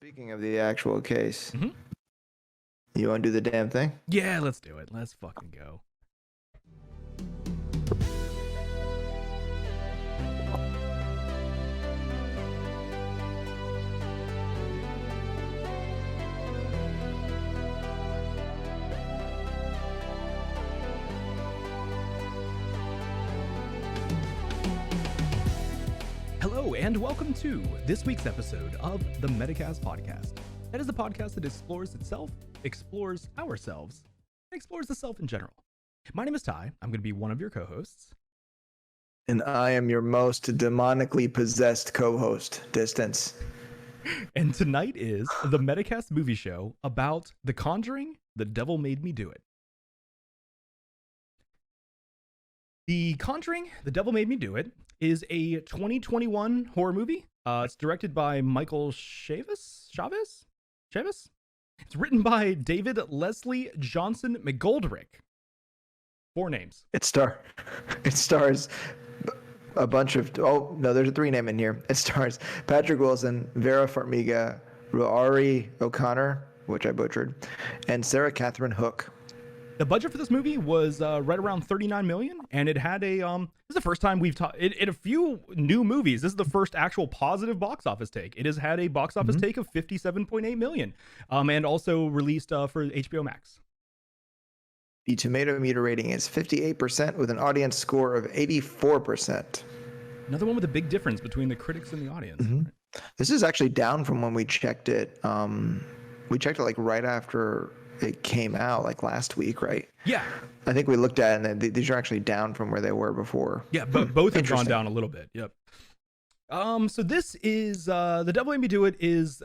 Speaking of the actual case, Mhm. you want to do the damn thing? Yeah, let's do it. Let's fucking go. Hello, and welcome to this week's episode of the Metacast podcast. That is the podcast that explores itself, explores ourselves, and explores the self in general. My name is Ty. I'm going to be one of your co-hosts. And I am your most demonically possessed co-host, Distance. And tonight is the Metacast movie show about The Conjuring, The Devil Made Me Do It. The Conjuring, The Devil Made Me Do It is a 2021 horror movie. It's directed by Michael Chavis? It's written by David Leslie Johnson McGoldrick. 4 names. It stars a bunch of, there's a 3 name in here. It stars Patrick Wilson, Vera Farmiga, Ruari O'Connor, which I butchered, and Sarah Catherine Hook. The budget for this movie was right around $39 million, and it had a this is the first time we've talked in a few new movies. This is the first actual positive box office take. It has had a box office take of $57.8 million, and also released for HBO Max. The tomato meter rating is 58% with an audience score of 84%. Another one with a big difference between the critics and the audience. This is actually down from when we checked it. We checked it like right after it came out, like last week, right? Yeah. I think we looked at it, and these are actually down from where they were before. Yeah, but both have gone down a little bit. Yep. So this is The Devil Made Me Do It is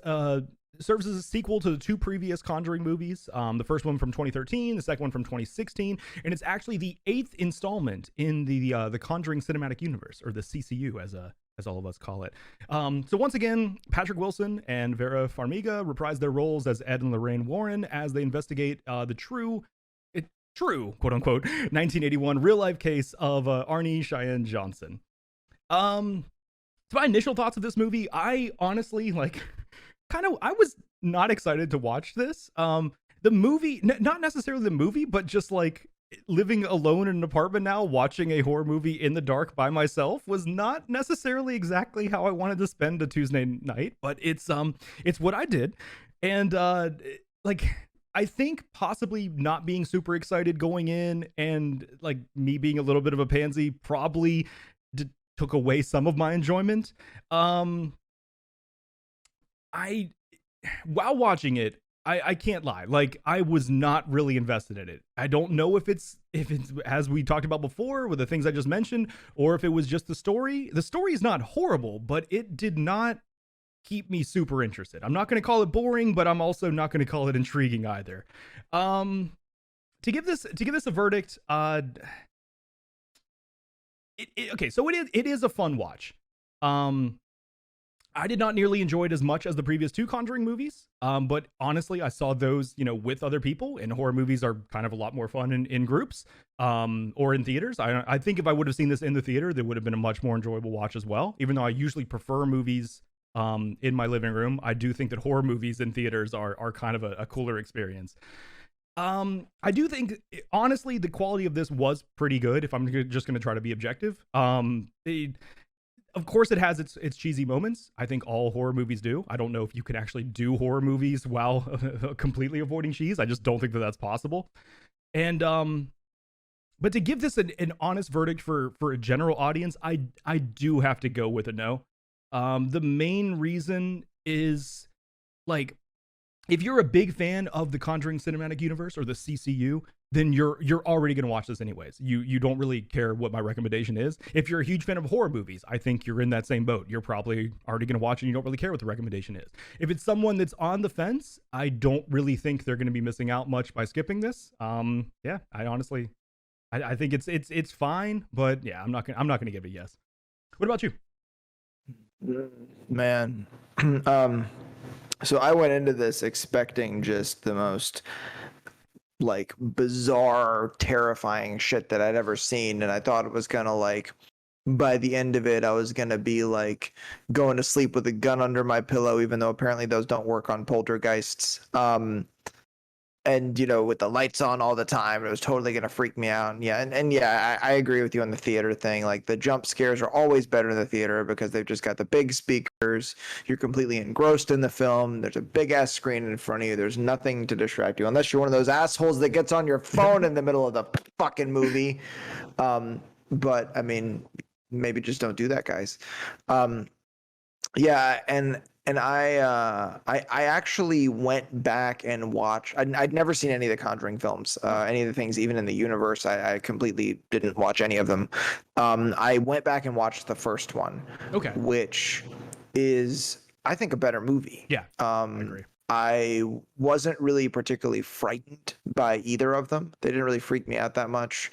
serves as a sequel to the 2 previous Conjuring movies. The first one from 2013, the second one from 2016, and it's actually the 8th installment in the Conjuring cinematic universe, or the CCU as all of us call it. So once again, Patrick Wilson and Vera Farmiga reprise their roles as Ed and Lorraine Warren as they investigate the true quote unquote 1981 real life case of Arnie Cheyenne Johnson. So my initial thoughts of this movie, I honestly I was not excited to watch this. The movie, not necessarily the movie, but just like living alone in an apartment now, watching a horror movie in the dark by myself was not necessarily exactly how I wanted to spend a Tuesday night, but it's what I did. And I think possibly not being super excited going in, and like me being a little bit of a pansy probably took away some of my enjoyment. While watching it, I can't lie. Like, I was not really invested in it. I don't know if it's as we talked about before with the things I just mentioned, or if it was just the story. The story is not horrible, but it did not keep me super interested. I'm not going to call it boring, but I'm also not going to call it intriguing either. To give this a verdict, okay, so it is a fun watch. I did not nearly enjoy it as much as the previous 2 Conjuring movies, but honestly, I saw those, with other people, and horror movies are kind of a lot more fun in groups, or in theaters. I think if I would have seen this in the theater, there would have been a much more enjoyable watch as well. Even though I usually prefer movies in my living room, I do think that horror movies in theaters are kind of a cooler experience. I do think, honestly, the quality of this was pretty good, if I'm just going to try to be objective. Of course, it has its cheesy moments. I think all horror movies do. I don't know if you can actually do horror movies while completely avoiding cheese. I just don't think that that's possible. And but to give this an honest verdict for a general audience, I do have to go with a no. The main reason is, like, if you're a big fan of the Conjuring Cinematic Universe, or the CCU, then you're already going to watch this anyways. You don't really care what my recommendation is. If you're a huge fan of horror movies, I think you're in that same boat. You're probably already going to watch it and you don't really care what the recommendation is. If it's someone that's on the fence, I don't really think they're going to be missing out much by skipping this. Yeah, I honestly, I think it's fine, but yeah, I'm not gonna give it a yes. What about you? Man, so I went into this expecting just the most like bizarre, terrifying shit that I'd ever seen, and I thought it was gonna like by the end of it, I was gonna be like going to sleep with a gun under my pillow, even though apparently those don't work on poltergeists. And with the lights on all the time, it was totally gonna freak me out. And yeah, and yeah, I agree with you on the theater thing. Like the jump scares are always better in the theater because they've just got the big speakers. You're completely engrossed in the film. There's a big ass screen in front of you. There's nothing to distract you unless you're one of those assholes that gets on your phone in the middle of the fucking movie. But I mean, maybe just don't do that, guys. Yeah, and I actually went back and watched. I'd never seen any of the Conjuring films, any of the things, even in the universe. I completely didn't watch any of them. I went back and watched the first one, Okay. which is, I think, a better movie. Yeah. I agree. I wasn't really particularly frightened by either of them. They didn't really freak me out that much.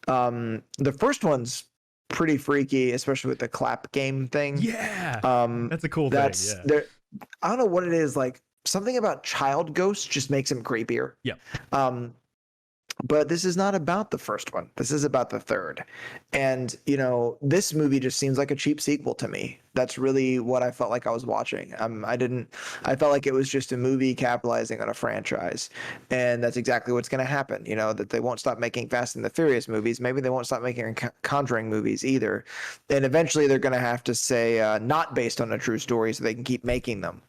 The first one's pretty freaky, especially with the clap game thing. Yeah. That's a cool thing. Yeah. There, I don't know what it is. Like something about child ghosts just makes him creepier. Yeah. But this is not about the first one. This is about the third. And, this movie just seems like a cheap sequel to me. That's really what I felt like I was watching. I felt like it was just a movie capitalizing on a franchise. And that's exactly what's going to happen. That they won't stop making Fast and the Furious movies. Maybe they won't stop making Conjuring movies either. And eventually they're going to have to say not based on a true story so they can keep making them.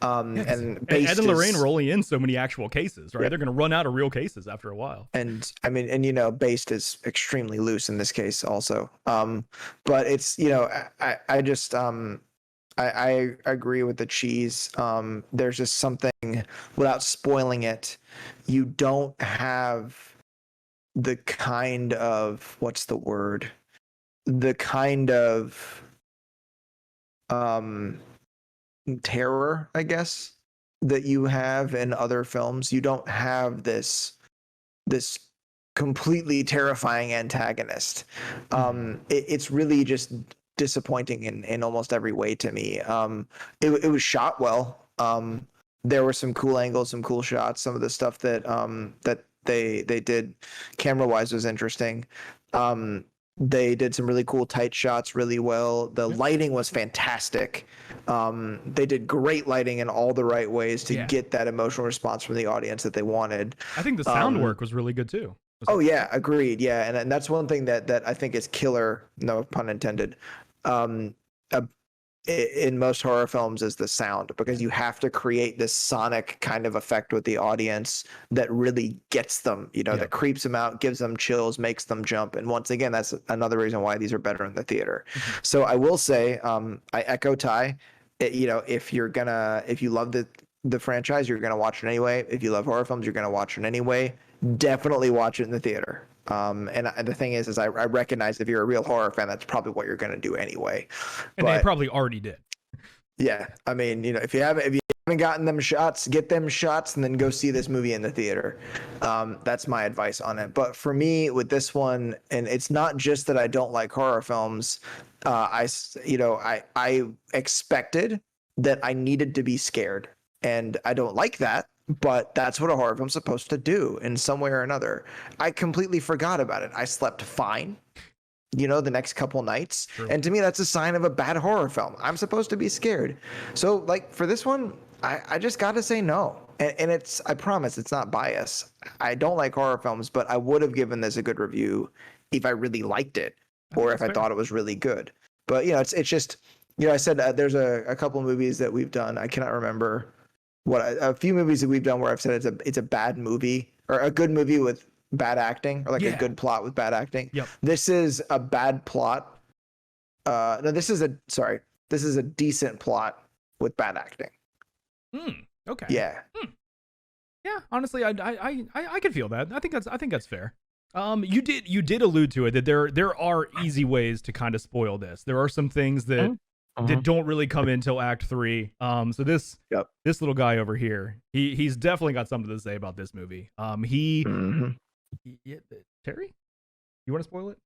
And Ed and Lorraine are only in so many actual cases, right? Yeah. They're going to run out of real cases after a while. And I mean, based is extremely loose in this case also. But it's, I just, I agree with the cheese. There's just something, without spoiling it, you don't have the kind of, what's the word? The kind of terror, I guess, that you have in other films. You don't have this completely terrifying antagonist. It's really just disappointing in almost every way to me. It was shot well. There were some cool angles, some cool shots. Some of the stuff that they did camera wise was interesting. They did some really cool tight shots really well. The lighting was fantastic. They did great lighting in all the right ways to get that emotional response from the audience that they wanted. I think the sound work was really good too. Oh yeah, agreed. Yeah, and that's one thing that I think is killer, no pun intended, in most horror films is the sound, because you have to create this sonic kind of effect with the audience that really gets them, that creeps them out, gives them chills, makes them jump. And once again, that's another reason why these are better in the theater. So I will say, I echo Ty. If you love the franchise, you're gonna watch it anyway. If you love horror films, you're gonna watch it anyway. Definitely watch it in the theater. And the thing is I recognize if you're a real horror fan, that's probably what you're going to do anyway. And they probably already did. Yeah. I mean, if you haven't gotten them shots, get them shots and then go see this movie in the theater. That's my advice on it. But for me with this one, and it's not just that I don't like horror films. I expected that I needed to be scared, and I don't like that. But that's what a horror film's supposed to do in some way or another. I completely forgot about it. I slept fine, the next couple nights. True. And to me, that's a sign of a bad horror film. I'm supposed to be scared. So like for this one, I just got to say no. And I promise it's not bias. I don't like horror films, but I would have given this a good review if I really liked it or if I thought it was really good. But, it's just, I said there's a couple movies that we've done. I cannot remember a few movies that we've done where I've said it's a bad movie or a good movie with bad acting, or like a good plot with bad acting. Yep. This is a bad plot. This is a decent plot with bad acting. Okay. Yeah. Yeah. Honestly, I can feel that. I think that's fair. You did allude to it that there are easy ways to kind of spoil this. There are some things that don't really come in until Act 3. So this little guy over here, he's definitely got something to say about this movie. Terry, you want to spoil it?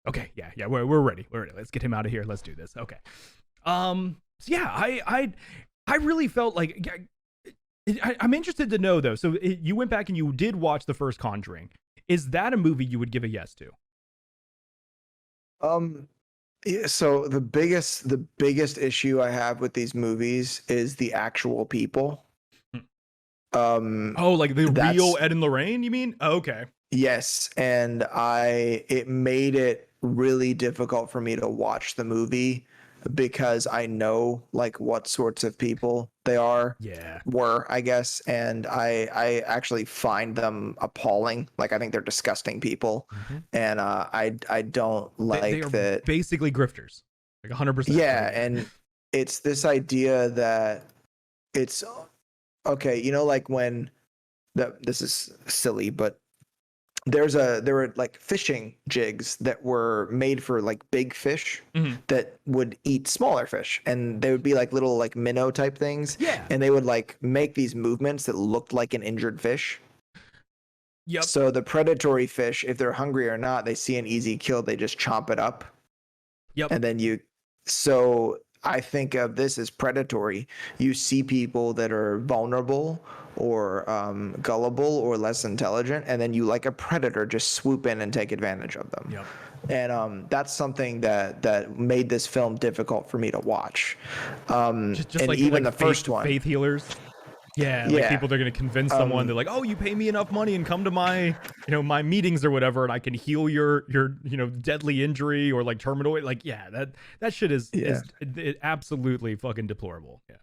Okay, yeah, we're ready. We're ready. Let's get him out of here. Let's do this. Okay. So yeah, I really felt like I'm interested to know though. So you went back and you did watch the first Conjuring. Is that a movie you would give a yes to? Um, yeah, so the biggest issue I have with these movies is the actual people. Um, Oh, like the real that's Ed and Lorraine, you mean? Oh, okay. yes, and it made it really difficult for me to watch the movie because I know like what sorts of people they Yeah. were, I guess, and I actually find them appalling. Like I think they're disgusting people, Hmm. and I don't They like are that. basically grifters, like 100%. Yeah, Like, yeah. and it's this idea that it's okay, like when this is silly, but there were like fishing jigs that were made for like big fish Mhm. that would eat smaller fish, and they would be like little like minnow type things, Yeah. and they would like make these movements that looked like an injured fish. Yep. So the predatory fish, if they're hungry or not, they see an easy kill, they just chomp it up, Yep. and then so I think of this as predatory. You see people that are vulnerable or gullible or less intelligent, and then you, like a predator, just swoop in and take advantage of them. Yep. And that's something that made this film difficult for me to watch. Just And like even the faith first one, faith healers. Yeah, like yeah, people they're gonna convince someone. They're um, like, "Oh, you pay me enough money and come to my, my meetings or whatever, and I can heal your deadly injury or like terminal." Like, yeah, that shit is yeah. absolutely fucking deplorable. Yeah.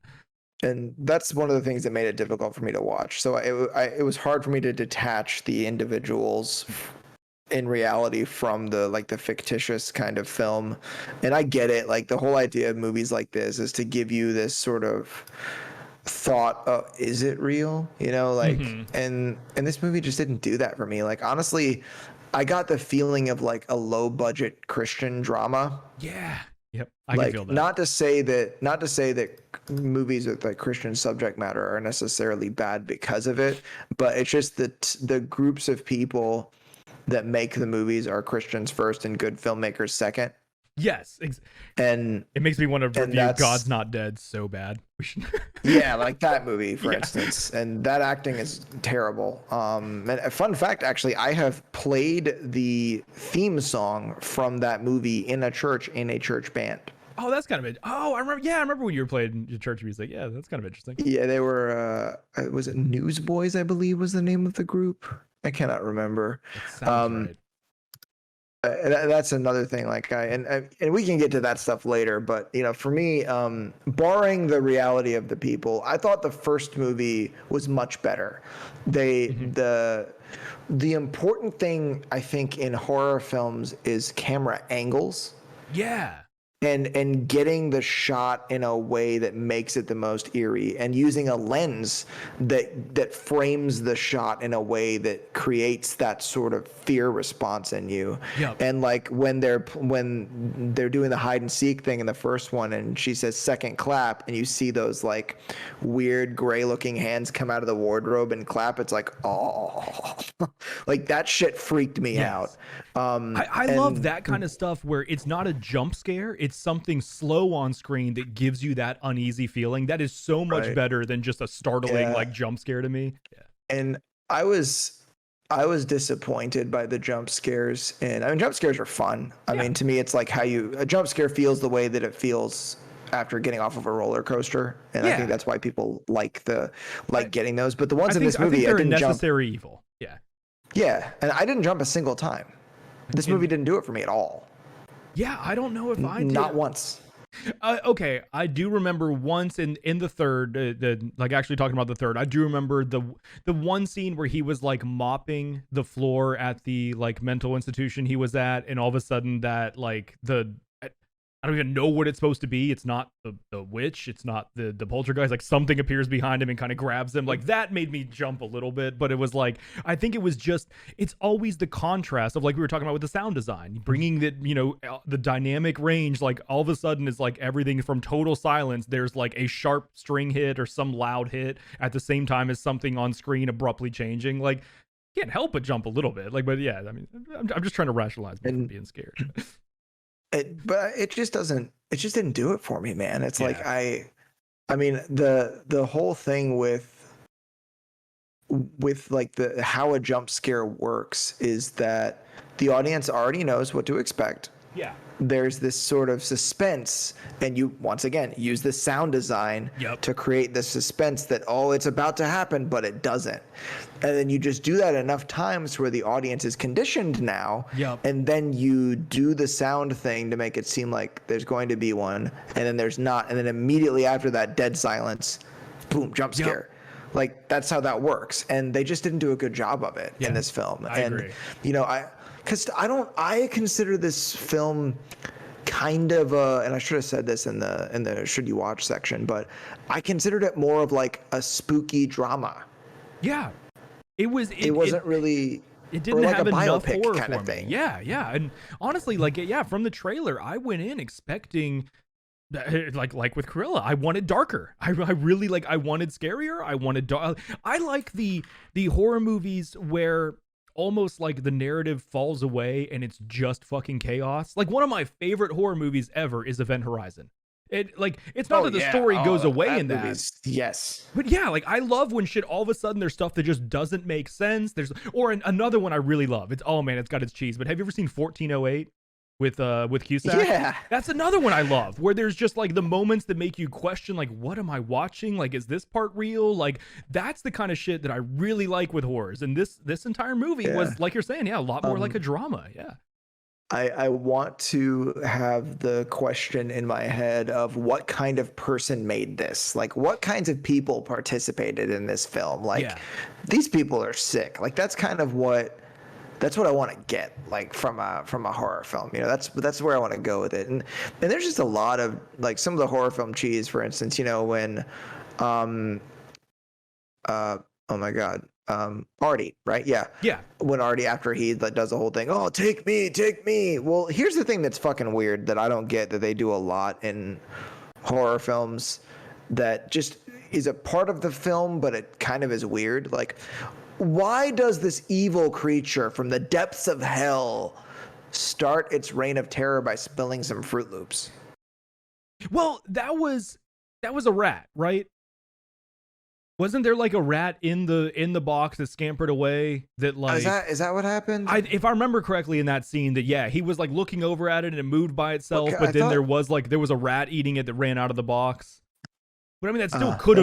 And that's one of the things that made it difficult for me to watch. So it was hard for me to detach the individuals in reality from the fictitious kind of film. And I get it, like the whole idea of movies like this is to give you this sort of thought of, is it real, like, Hmm. and this movie just didn't do that for me. Like honestly, I got the feeling of like a low budget Christian drama. Yeah. Yep. I can feel Like that. not to say that movies with like Christian subject matter are necessarily bad because of it, but it's just that the groups of people that make the movies are Christians first and good filmmakers second. Yes. And It makes me want to and review God's that's Not Dead so bad. We should. yeah, like that movie, for Yeah. instance. And that acting is terrible. And a fun fact, actually, I have played the theme song from that movie in a church band. Oh, that's kind of it. Oh, I remember. Yeah, I remember when you were playing your church music. Yeah, that's kind of interesting. Yeah, they were was it Newsboys, I believe was the name of the group. I cannot remember. That sounds Um right. that's another thing, like and we can get to that stuff later, but for me, barring the reality of the people, I thought the first movie was much better. They Hmm. the important thing I think in horror films is camera angles Yeah. and getting the shot in a way that makes it the most eerie, and using a lens that frames the shot in a way that creates that sort of fear response in you. Yep. And like when they're doing the hide and seek thing in the first one, and she says second clap, and you see those like weird gray looking hands come out of the wardrobe and clap, it's like, oh, like that shit freaked me out. Yes. I love And that kind of stuff where it's not a jump scare, it's something slow on screen that gives you that uneasy feeling. That is so much right, better than just a startling yeah. like jump scare to me. Yeah. And I was disappointed by the jump scares. And I mean, jump scares are fun. I Yeah. mean, to me, it's like how a jump scare feels the way that it feels after getting off of a roller coaster. And I think Yeah. that's why people like I, getting those. But the ones I in think this I think movie, I they're a didn't jump. necessary evil. Yeah. Yeah, and I didn't jump a single time. This movie And didn't do it for me at all. yeah, I don't know if I did. Not once. Okay, I do remember once in the third, the like actually talking about the third. I do remember the one scene where he was like mopping the floor at the like mental institution he was at, and all of a sudden that like I don't even know what it's supposed to be. It's not the witch. It's not the poltergeist. Like something appears behind him and kind of grabs him. Like that made me jump a little bit. But it was like I think it was just it's always the contrast of like we were talking about with the sound design, bringing the dynamic range. Like all of a sudden is like everything from total silence. There's like a sharp string hit or some loud hit at the same time as something on screen abruptly changing. Like can't help but jump a little bit. Like but yeah, I mean I'm just trying to rationalize me from And being scared. but it just doesn't. It just didn't do it for me, man. It's like Yeah. I mean the whole thing with like the how a jump scare works is that the audience already knows what to expect. Yeah. there's this sort of suspense, and you once again use the sound design to create the suspense that, oh, it's about to happen, but it doesn't. And then you just do that enough times where the audience is conditioned now, and then you do the sound thing to make it seem like there's going to be one, and then there's not, and then immediately after that, dead silence, boom, jump scare. Like, that's how that works, and they just didn't do a good job of it in this film. I agree. You know, I consider this film kind of and I should have said this in the should you watch section, but I considered it more of like a spooky drama. Yeah. It wasn't really. It didn't like have a enough biopic horror kind for of me. thing. Yeah. And honestly, like, from the trailer, I went in expecting, like with Cruella, I wanted darker. I really I wanted scarier. I wanted I like the horror movies where almost like the narrative falls away and it's just fucking chaos. Like, one of my favorite horror movies ever is Event Horizon. It's not that the story goes away in that. Yes. But yeah, like, I love when shit all of a sudden there's stuff that just doesn't make sense. Or another one I really love. It's got its cheese. But have you ever seen 1408 with Cusack? Yeah. That's another one I love, where there's just like the moments that make you question, like, what am I watching? Like, is this part real? Like, that's the kind of shit that I really like with horrors. And this entire movie was, like you're saying, a lot more like a drama. Yeah. I want to have the question in my head of what kind of person made this. Like, what kinds of people participated in this film? Like, these people are sick. Like, that's kind of what I want to get, like, from a horror film. You know, that's where I want to go with it. And there's just a lot of, like, some of the horror film cheese, for instance, you know, when oh my God. Artie, right? Yeah. When Artie, after he does the whole thing, oh, take me. Well, here's the thing that's fucking weird that I don't get, that they do a lot in horror films, that just is a part of the film, but it kind of is weird. Like, why does this evil creature from the depths of hell start its reign of terror by spilling some Fruit Loops? Well, that was a rat, right? Wasn't there like a rat in the box that scampered away? That, like, is that what happened? If I remember correctly in that scene, that he was like looking over at it and it moved by itself, but then there was a rat eating it that ran out of the box. But I mean, that still could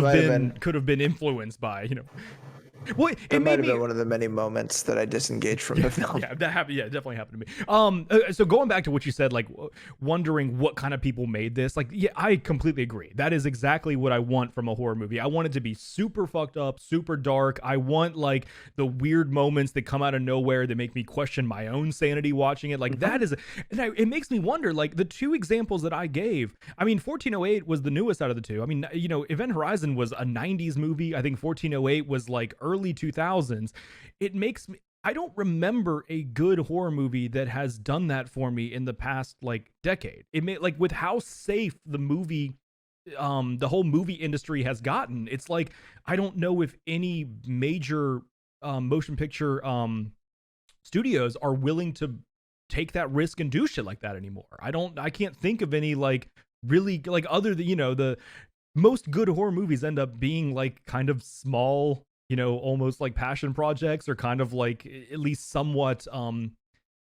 have been influenced by, you know. Well, it might have been one of the many moments that I disengaged from the film. Yeah, that happened. Yeah, it definitely happened to me. So going back to what you said, like, wondering what kind of people made this, like, yeah, I completely agree. That is exactly what I want from a horror movie. I want it to be super fucked up, super dark. I want, like, the weird moments that come out of nowhere that make me question my own sanity watching it. Like, that is, it makes me wonder, like, the two examples that I gave. I mean, 1408 was the newest out of the two. I mean, you know, Event Horizon was a 90s movie. I think 1408 was like early 2000s. It makes me, I don't remember a good horror movie that has done that for me in the past, like, decade. It may, like, with how safe the whole movie industry has gotten, it's like, I don't know if any major motion picture studios are willing to take that risk and do shit like that anymore. I can't think of any, like, really, like, other than, you know, the most good horror movies end up being, like, kind of small, you know, almost like passion projects, or kind of like at least somewhat, I don't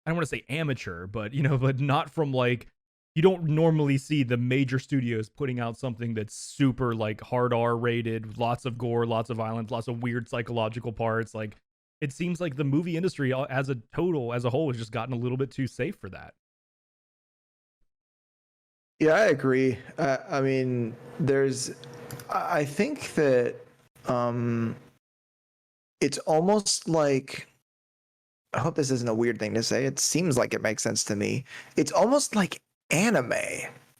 want to say amateur, but, you know, but not from, like, you don't normally see the major studios putting out something that's super, like, hard R rated, lots of gore, lots of violence, lots of weird psychological parts. Like, it seems like the movie industry as a whole has just gotten a little bit too safe for that. Yeah, I agree. I mean, I think that, it's almost like, I hope this isn't a weird thing to say. It seems like it makes sense to me. It's almost like anime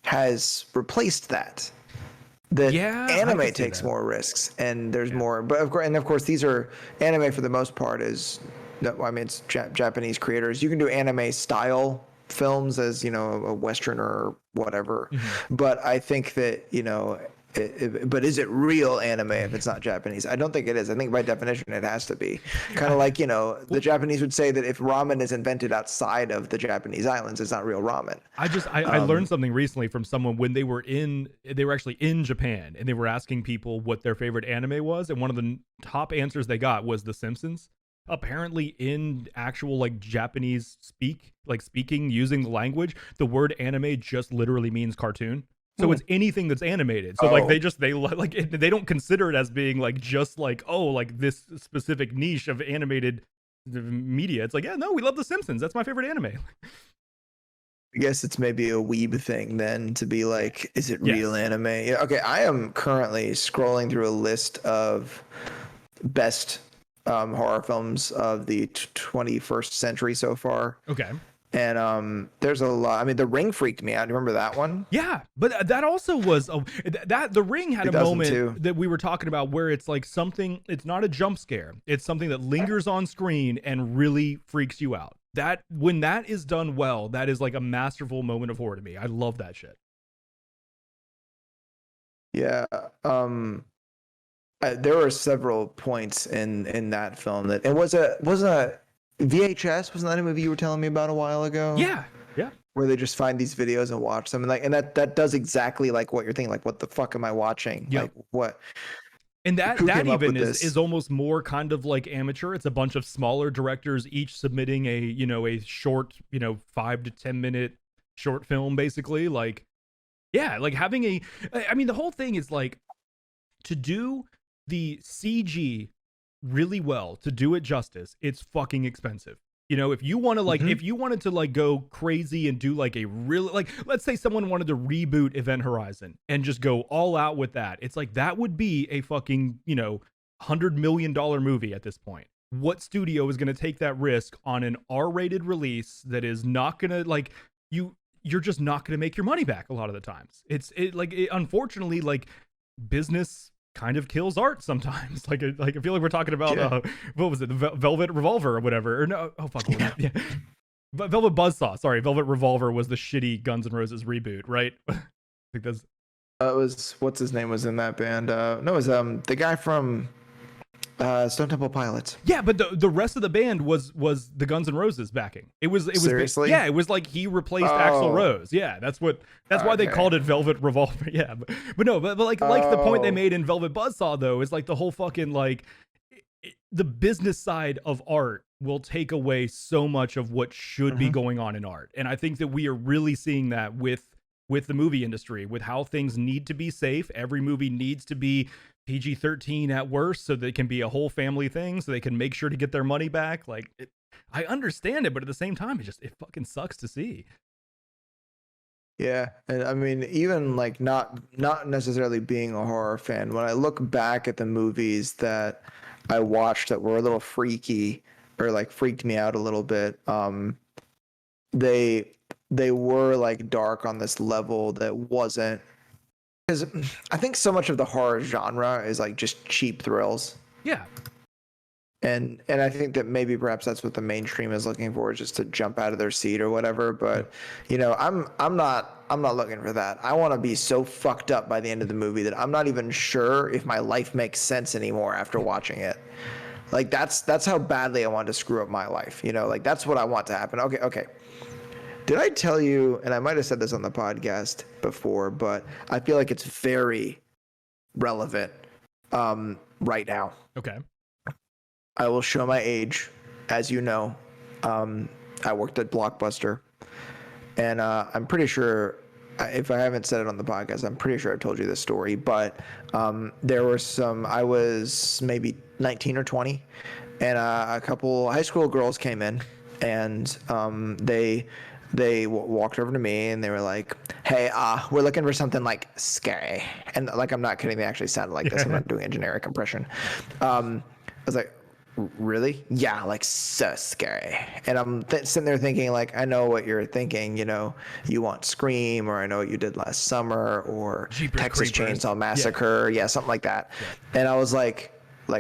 has replaced that. Anime takes more risks, and there's more. But of course, these are anime for the most part. It's Japanese creators. You can do anime style films as, you know, a Western or whatever. But I think that, you know, but is it real anime if it's not Japanese? I don't think it is. I think by definition it has to be. Kind of like, you know, the Japanese would say that if ramen is invented outside of the Japanese islands, it's not real ramen. I learned something recently from someone when they were actually in Japan, and they were asking people what their favorite anime was, and one of the top answers they got was The Simpsons. apparently in actual like Japanese speaking using the language, the word anime just literally means cartoon. So it's anything that's animated. So like Oh. they don't consider it as being like just like, oh, like this specific niche of animated media. It's like, yeah, no, we love The Simpsons. That's my favorite anime. I guess it's maybe a weeb thing then to be like, is it real Yes. anime? Yeah. Okay. I am currently scrolling through a list of best horror films of the 21st century so far. Okay. And there's a lot. I mean, The Ring freaked me out. Remember that one? Yeah, but that also was that The Ring had a 2002. moment that we were talking about where it's like something. It's not a jump scare. It's something that lingers on screen and really freaks you out. That when that is done well, that is like a masterful moment of horror to me. I love that shit. Yeah. There were several points in that film that it was a VHS. Wasn't that a movie you were telling me about a while ago? Yeah, yeah. Where they just find these videos and watch them, and that does exactly like what you're thinking. Like, what the fuck am I watching? Yep. Like, what? And that Who came up even with this? is almost more kind of like amateur. It's a bunch of smaller directors each submitting a short 5 to 10 minute short film basically. Like, yeah, like having I mean the whole thing is like to do the CG really well, to do it justice, it's fucking expensive. If you want to like, if you wanted to like go crazy and do like a really like, let's say someone wanted to reboot Event Horizon and just go all out with that, it's like that would be a fucking $100 million movie at this point. What studio is going to take that risk on an R-rated release that is not going to like you're just not going to make your money back a lot of the times. Unfortunately, like business kind of kills art sometimes. Like I feel like we're talking about what was it, the Velvet Revolver or whatever, or no, oh fuck, yeah. Velvet Buzzsaw. Sorry, Velvet Revolver was the shitty Guns N' Roses reboot, right? I think that's. It was what's his name was in that band. No, it was the guy from Stone Temple Pilots. Yeah, but the rest of the band was the Guns N' Roses backing. It was Seriously? Yeah, it was like he replaced Axl Rose. Yeah, that's why they called it Velvet Revolver. Yeah, but like the point they made in Velvet Buzzsaw though is like the whole fucking like the business side of art will take away so much of what should be going on in art. And I think that we are really seeing that with the movie industry, with how things need to be safe. Every movie needs to be PG-13 at worst, so that it can be a whole family thing, so they can make sure to get their money back. Like, I understand it, but at the same time, it fucking sucks to see. Yeah, and I mean, even like not necessarily being a horror fan, when I look back at the movies that I watched that were a little freaky or like freaked me out a little bit, they were like dark on this level that wasn't, because I think so much of the horror genre is like just cheap thrills. Yeah. And I think that maybe perhaps that's what the mainstream is looking for, is just to jump out of their seat or whatever. But I'm not looking for that. I want to be so fucked up by the end of the movie that I'm not even sure if my life makes sense anymore after watching it. Like that's how badly I want to screw up my life. Like that's what I want to happen. Okay. Did I tell you, and I might have said this on the podcast before, but I feel like it's very relevant right now. Okay. I will show my age. As you know, I worked at Blockbuster, and I'm pretty sure, if I haven't said it on the podcast, I'm pretty sure I told you this story, but there were I was maybe 19 or 20, and a couple high school girls came in, and they walked over to me and they were like, hey, we're looking for something like scary. And like, I'm not kidding. They actually sounded like this. I'm not doing a generic impression. I was like, really? Yeah, like so scary. And I'm sitting there thinking like, I know what you're thinking. You want Scream, or I know what you did last summer, or Jeepers Texas Creepers. Chainsaw Massacre. Yeah, something like that. Yeah. And I was like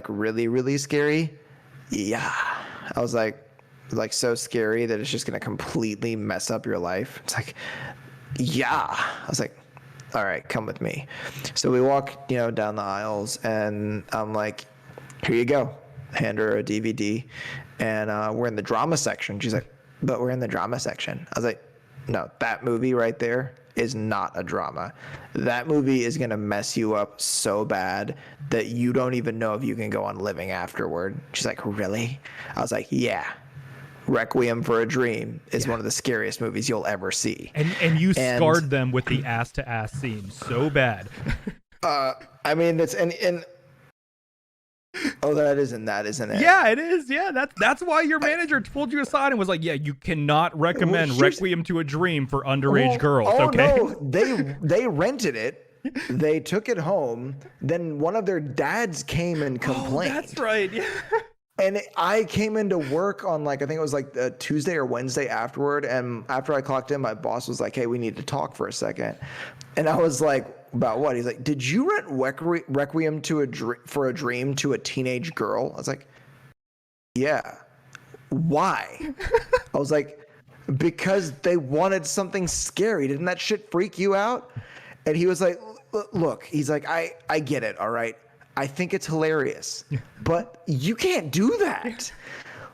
really, really scary? Yeah. I was like so scary that it's just going to completely mess up your life. It's like, yeah. I was like, all right, come with me. So we walk, down the aisles, and I'm like, here you go. Hand her a DVD, and we're in the drama section. She's like, but we're in the drama section. I was like, no, that movie right there is not a drama. That movie is going to mess you up so bad that you don't even know if you can go on living afterward. She's like, really? I was like, yeah. Requiem for a Dream is one of the scariest movies you'll ever see. And you scarred them with the ass to ass scene so bad. I mean, it's and oh, that isn't it? Yeah, it is. Yeah, that's why your manager pulled you aside and was like, "Yeah, you cannot recommend Requiem to a Dream for underage girls." Oh okay? No, they rented it. They took it home. Then one of their dads came and complained. Oh, that's right. Yeah. And I came into work on like, I think it was like a Tuesday or Wednesday afterward. And after I clocked in, my boss was like, hey, we need to talk for a second. And I was like, about what? He's like, did you rent Requiem for a Dream to a teenage girl? I was like, yeah. Why? I was like, because they wanted something scary. Didn't that shit freak you out? And he was like, look, he's like, I get it. All right. I think it's hilarious, but you can't do that.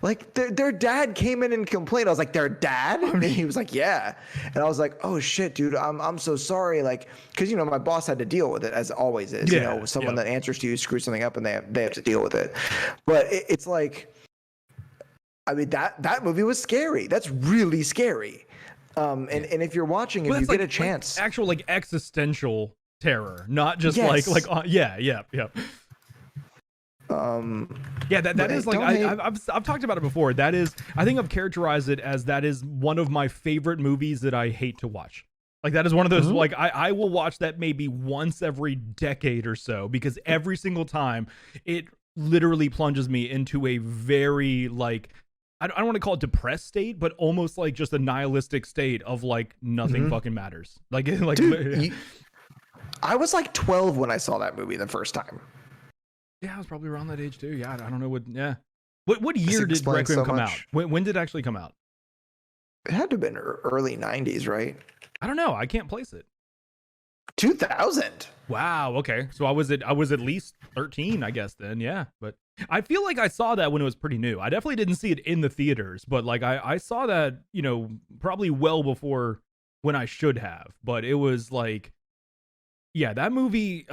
Like their dad came in and complained. I was like, their dad? And he was like, yeah. And I was like, oh shit, dude, I'm so sorry. Like, cause you know, my boss had to deal with it as always is, you know, someone that answers to you screws something up and they have to deal with it. But it's like, I mean, that movie was scary. That's really scary. And if you're watching, if you get a chance, like actual like existential terror, not just yes. like yeah. That is like I've talked about it before. That is, I think I've characterized it as that is one of my favorite movies that I hate to watch. Like that is one of those like I will watch that maybe once every decade or so because every single time it literally plunges me into a very like I don't want to call it depressed state, but almost like just a nihilistic state of like nothing fucking matters. Like Dude, I was like 12 when I saw that movie the first time. Yeah, I was probably around that age too. Yeah, I don't know what. Yeah, what year did Requiem come out? When did it actually come out? It had to have been early 90s, right? I don't know. I can't place it. 2000. Wow. Okay, so I was at least 13, I guess then. Yeah, but I feel like I saw that when it was pretty new. I definitely didn't see it in the theaters, but like I saw that, you know, probably well before when I should have. But it was like, yeah, that movie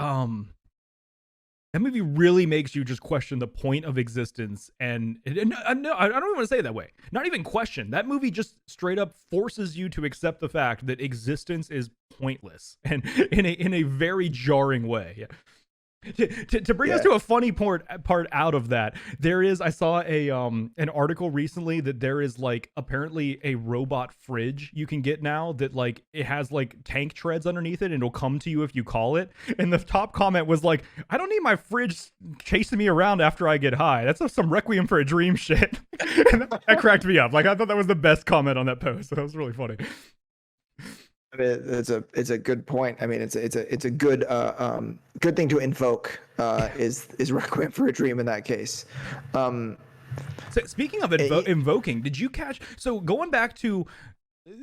really makes you just question the point of existence. And no, I don't even want to say it that way. Not even question. That movie just straight up forces you to accept the fact that existence is pointless and in a very jarring way. Yeah. To bring us to a funny part out of that, I saw an article recently that there is like apparently a robot fridge you can get now that like it has like tank treads underneath it and it'll come to you if you call it. And the top comment was like, I don't need my fridge chasing me around after I get high. That's some Requiem for a Dream shit. And that cracked me up. Like I thought that was the best comment on that post. So that was really funny. I mean, it's a good point. I mean, it's a good good thing to invoke is Requiem for a Dream in that case. So speaking of invoking, did you catch? So going back to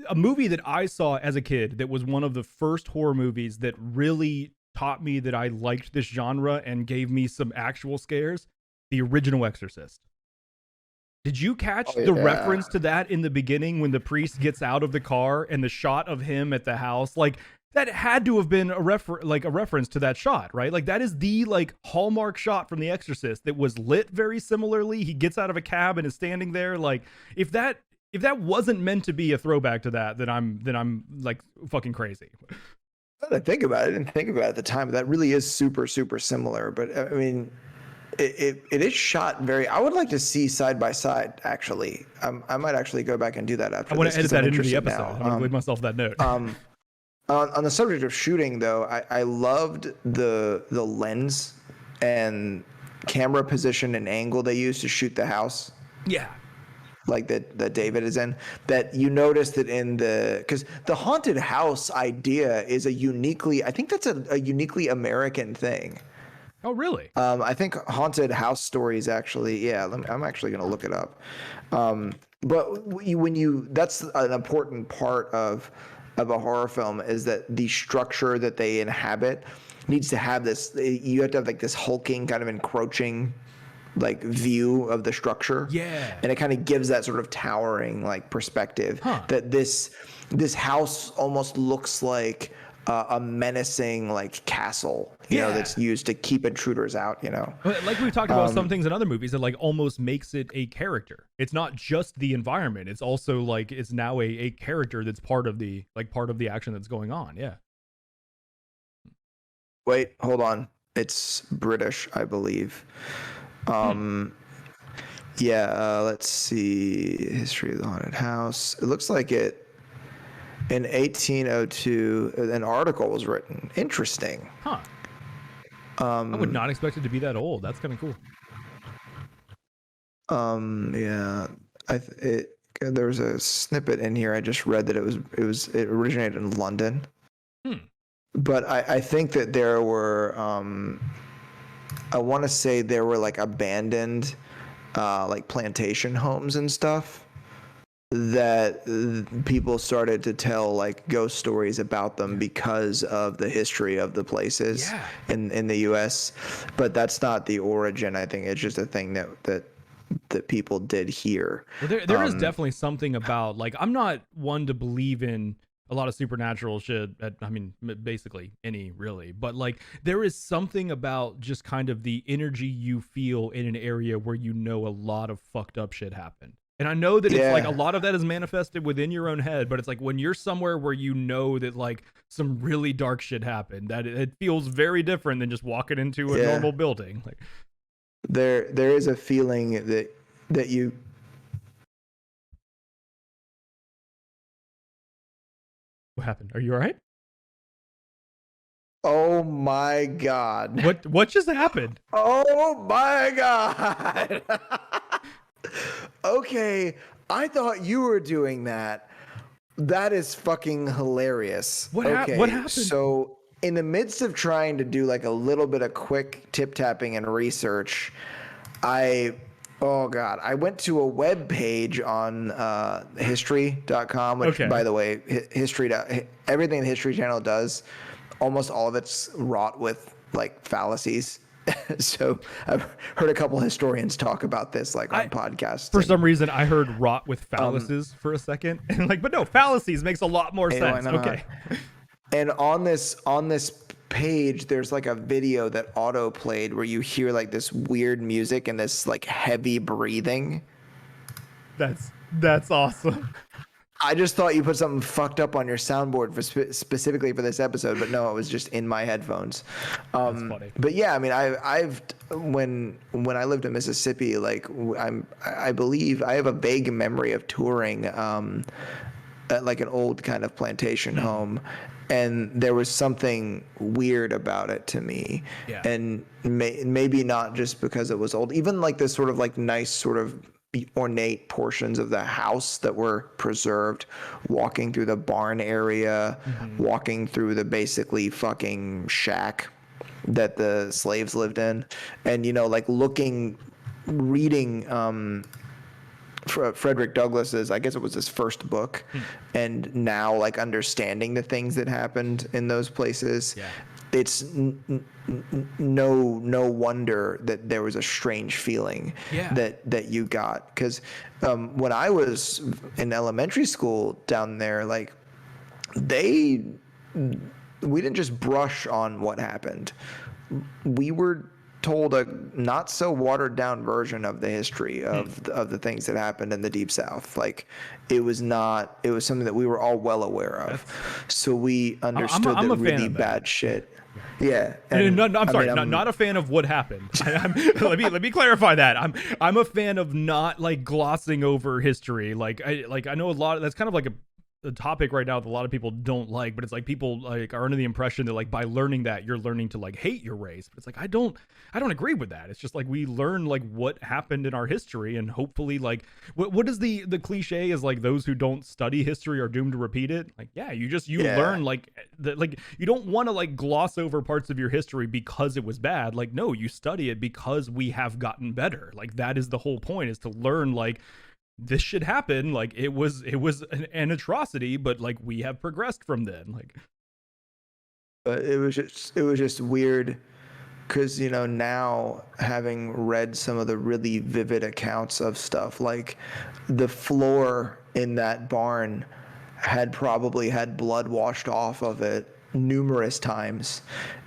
a movie that I saw as a kid that was one of the first horror movies that really taught me that I liked this genre and gave me some actual scares, the original Exorcist. Did you catch the reference to that in the beginning when the priest gets out of the car and the shot of him at the house? Like that had to have been a reference to that shot, right? Like that is the like hallmark shot from The Exorcist that was lit very similarly. He gets out of a cab and is standing there. Like if that wasn't meant to be a throwback to that, then I'm like fucking crazy. I think about it. I didn't think about it at the time, but that really is super, super similar. But I mean, it is shot very. I would like to see side by side. Actually, I might actually go back and do that after. I want to edit that into the episode. I'm gonna leave myself that note. On the subject of shooting, though, I loved the lens and camera position and angle they used to shoot the house. Yeah. Like that David is in, that you notice that because the haunted house idea is I think that's a uniquely American thing. Oh, really? I think haunted house stories actually, I'm actually going to look it up. But that's an important part of a horror film is that the structure that they inhabit needs to have this, you have to have like this hulking kind of encroaching like view of the structure. Yeah. And it kind of gives that sort of towering like perspective that this house almost looks like a menacing like castle, you know, that's used to keep intruders out, you know. Like we've talked about some things in other movies that like almost makes it a character. It's not just the environment. It's also like it's now a character that's part of the action that's going on. Yeah. Wait, hold on. It's British, I believe. Yeah, let's see. History of the Haunted House. It looks like it in 1802 an article was written. Interesting. Huh. I would not expect it to be that old. That's kind of cool. Yeah. There's a snippet in here. I just read that it originated in London. But I think that there were I want to say there were like abandoned like plantation homes and stuff that people started to tell like ghost stories about them because of the history of the places in the US. But that's not the origin. I think it's just a thing that people did here. Well, there is definitely something about like I'm not one to believe in a lot of supernatural shit. I mean, basically any really, but like there is something about just kind of the energy you feel in an area where you know a lot of fucked up shit happened. And I know that it's like a lot of that is manifested within your own head, but it's like when you're somewhere where you know that like some really dark shit happened, that it feels very different than just walking into a normal building. Like there is a feeling that you. What happened? Are you all right? Oh my God. What just happened? Oh my God. Okay, I thought you were doing that. That is fucking hilarious. What happened? So in the midst of trying to do like a little bit of quick tip tapping and research, I went to a web page on history.com, which by the way, everything the History Channel does, almost all of it's wrought with like fallacies. So I've heard a couple historians talk about this like on podcasts. For some reason, I heard rot with fallacies for a second, and like, but no, fallacies makes a lot more sense. Okay. And on this page, there's like a video that auto played where you hear like this weird music and this like heavy breathing. That's awesome. I just thought you put something fucked up on your soundboard for specifically for this episode, but no, it was just in my headphones. That's funny. But yeah, I mean, I've when I lived in Mississippi, like I believe I have a vague memory of touring at like an old kind of plantation home, and there was something weird about it to me. Yeah. And maybe not just because it was old, even like this sort of like nice sort of ornate portions of the house that were preserved, walking through the barn area, walking through the basically fucking shack that the slaves lived in, and you know, like reading Frederick Douglass's, I guess it was his first book, and now like understanding the things that happened in those places. It's no wonder that there was a strange feling that you got, because when I was in elementary school down there, like we didn't just brush on what happened. We were told a not so watered down version of the history of the things that happened in the Deep South. Like it was something that we were all well aware of. So we understood I'm that a fan really of that. bad shit. Yeah. No, I'm sorry, not a fan of what happened. Let me clarify that. I'm a fan of not like glossing over history. Like I know a lot of, that's kind of like a topic right now that a lot of people don't like, but it's like people like are under the impression that like by learning that you're learning to like hate your race. But it's like I don't agree with that. It's just like we learn like what happened in our history, and hopefully like what is the cliche is like those who don't study history are doomed to repeat it. Like you learn like like you don't want to like gloss over parts of your history because it was bad. Like no, you study it because we have gotten better. Like that is the whole point, is to learn like this should happen. Like it was an atrocity, but like we have progressed from then. Like, but it was just weird because now having read some of the really vivid accounts of stuff, like the floor in that barn had probably had blood washed off of it numerous times,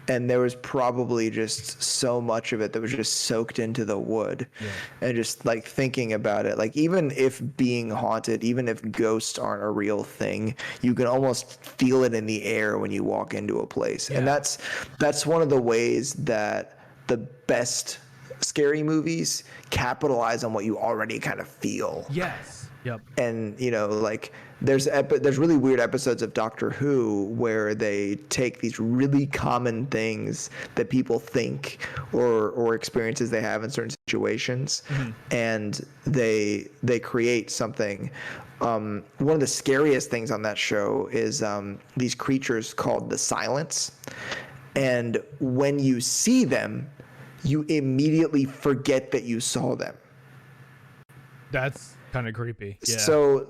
and there was probably just so much of it that was just soaked into the wood. And just like thinking about it, like even if being haunted, even if ghosts aren't a real thing, you can almost feel it in the air when you walk into a place. And that's one of the ways that the best scary movies capitalize on what you already kind of feel. Yep. And like there's really weird episodes of Doctor Who where they take these really common things that people think or experiences they have in certain situations, and they create something. One of the scariest things on that show is these creatures called the Silents, and when you see them, you immediately forget that you saw them. That's kind of creepy. Yeah. So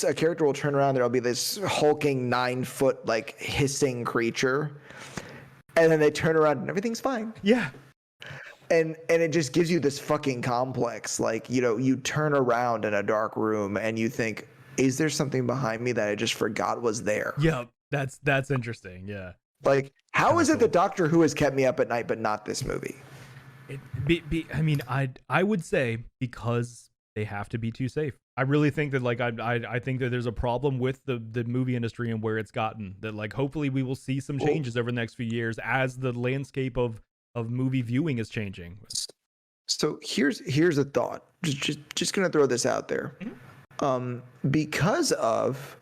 a character will turn around, there'll be this hulking 9-foot like hissing creature, and then they turn around and everything's fine. Yeah. And it just gives you this fucking complex. Like, you turn around in a dark room and you think, is there something behind me that I just forgot was there? Yeah, that's interesting. Yeah. Like, how is it that Doctor Who has kept me up at night but not this movie? I mean, I would say because they have to be too safe. I really think that I think that there's a problem with the movie industry and where it's gotten, that like hopefully we will see some changes over the next few years as the landscape of movie viewing is changing. So here's a thought. Just gonna throw this out there. Because of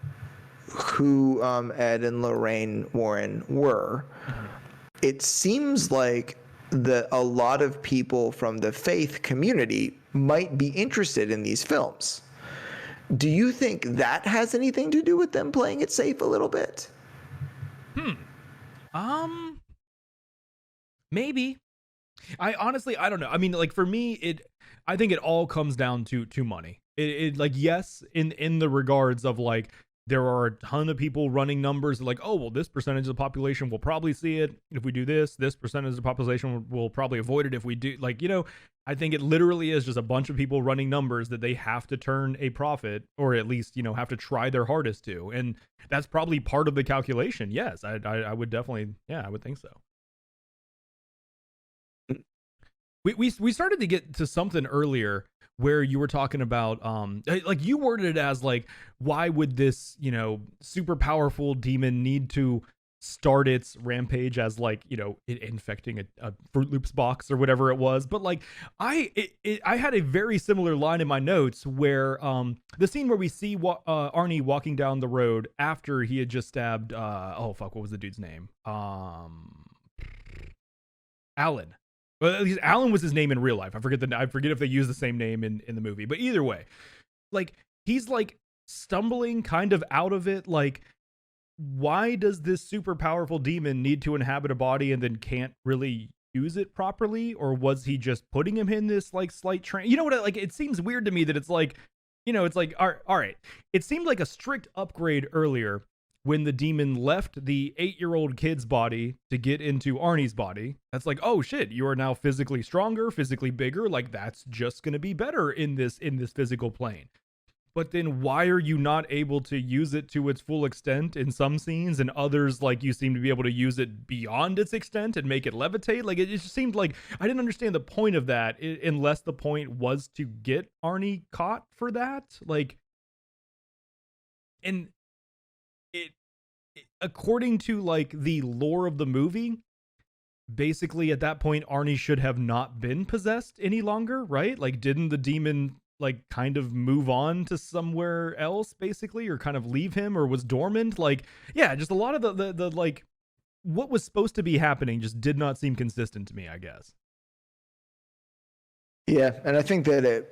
who Ed and Lorraine Warren were, it seems like a lot of people from the faith community might be interested in these films. Do you think that has anything to do with them playing it safe a little bit? Maybe. I honestly, I don't know. I mean, like for me, I think it all comes down to money. It like, yes, in the regards of like, there are a ton of people running numbers like, oh, well, this percentage of the population will probably see it if we do this. This percentage of the population will probably avoid it if we do. Like, I think it literally is just a bunch of people running numbers that they have to turn a profit, or at least, have to try their hardest to. And that's probably part of the calculation. Yes, I would definitely, I would think so. We started to get to something earlier where you were talking about like you worded it as like, why would this super powerful demon need to start its rampage as like it infecting a Fruit Loops box or whatever it was. But like I had a very similar line in my notes where the scene where we see Arnie walking down the road after he had just stabbed what was the dude's name? Alan. Well, at least Alan was his name in real life. I forget if they use the same name in the movie. But either way, like he's like stumbling kind of out of it. Like, why does this super powerful demon need to inhabit a body and then can't really use it properly? Or was he just putting him in this like slight train? You know what? Like, it seems weird to me that it's like, it's like, all right. It seemed like a strict upgrade earlier when the demon left the 8-year-old kid's body to get into Arnie's body. That's like, oh shit, you are now physically stronger, physically bigger. Like, that's just going to be better in this physical plane. But then why are you not able to use it to its full extent in some scenes, and others, like, you seem to be able to use it beyond its extent and make it levitate? Like, it just seemed like I didn't understand the point of that, unless the point was to get Arnie caught for that. Like, and it according to like the lore of the movie, basically at that point Arnie should have not been possessed any longer, right? Like, didn't the demon like kind of move on to somewhere else basically, or kind of leave him, or was dormant? Like, yeah, just a lot of the like what was supposed to be happening just did not seem consistent to me, I guess. Yeah, and I think that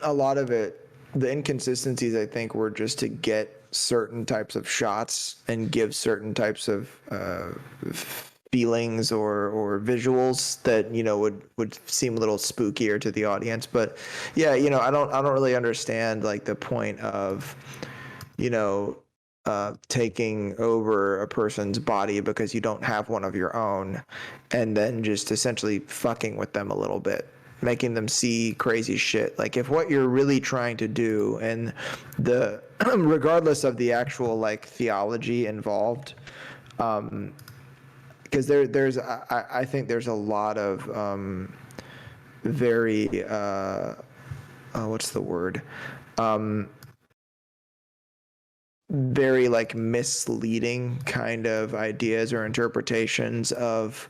a lot of it, the inconsistencies, I think, were just to get certain types of shots and give certain types of feelings or visuals that would seem a little spookier to the audience. But yeah, I don't really understand like the point of taking over a person's body because you don't have one of your own, and then just essentially fucking with them a little bit, making them see crazy shit. Like if what you're really trying to do, and the regardless of the actual like theology involved, because I think there's a lot of very what's the word, very like misleading kind of ideas or interpretations of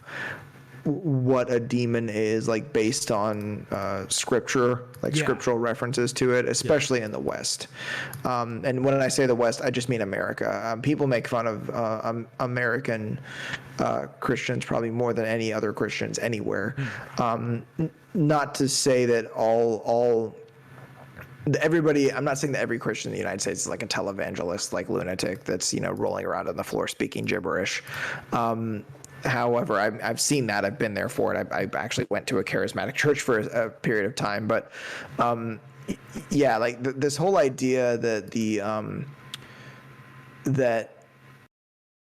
what a demon is, like based on scripture, like scriptural references to it, especially in the West. And when I say the West, I just mean America. People make fun of American Christians probably more than any other Christians anywhere. Not to say that everybody, I'm not saying that every Christian in the United States is like a televangelist, like lunatic that's, rolling around on the floor speaking gibberish. However, I've seen that. I've been there for it. I actually went to a charismatic church for a period of time. But yeah, like this whole idea that that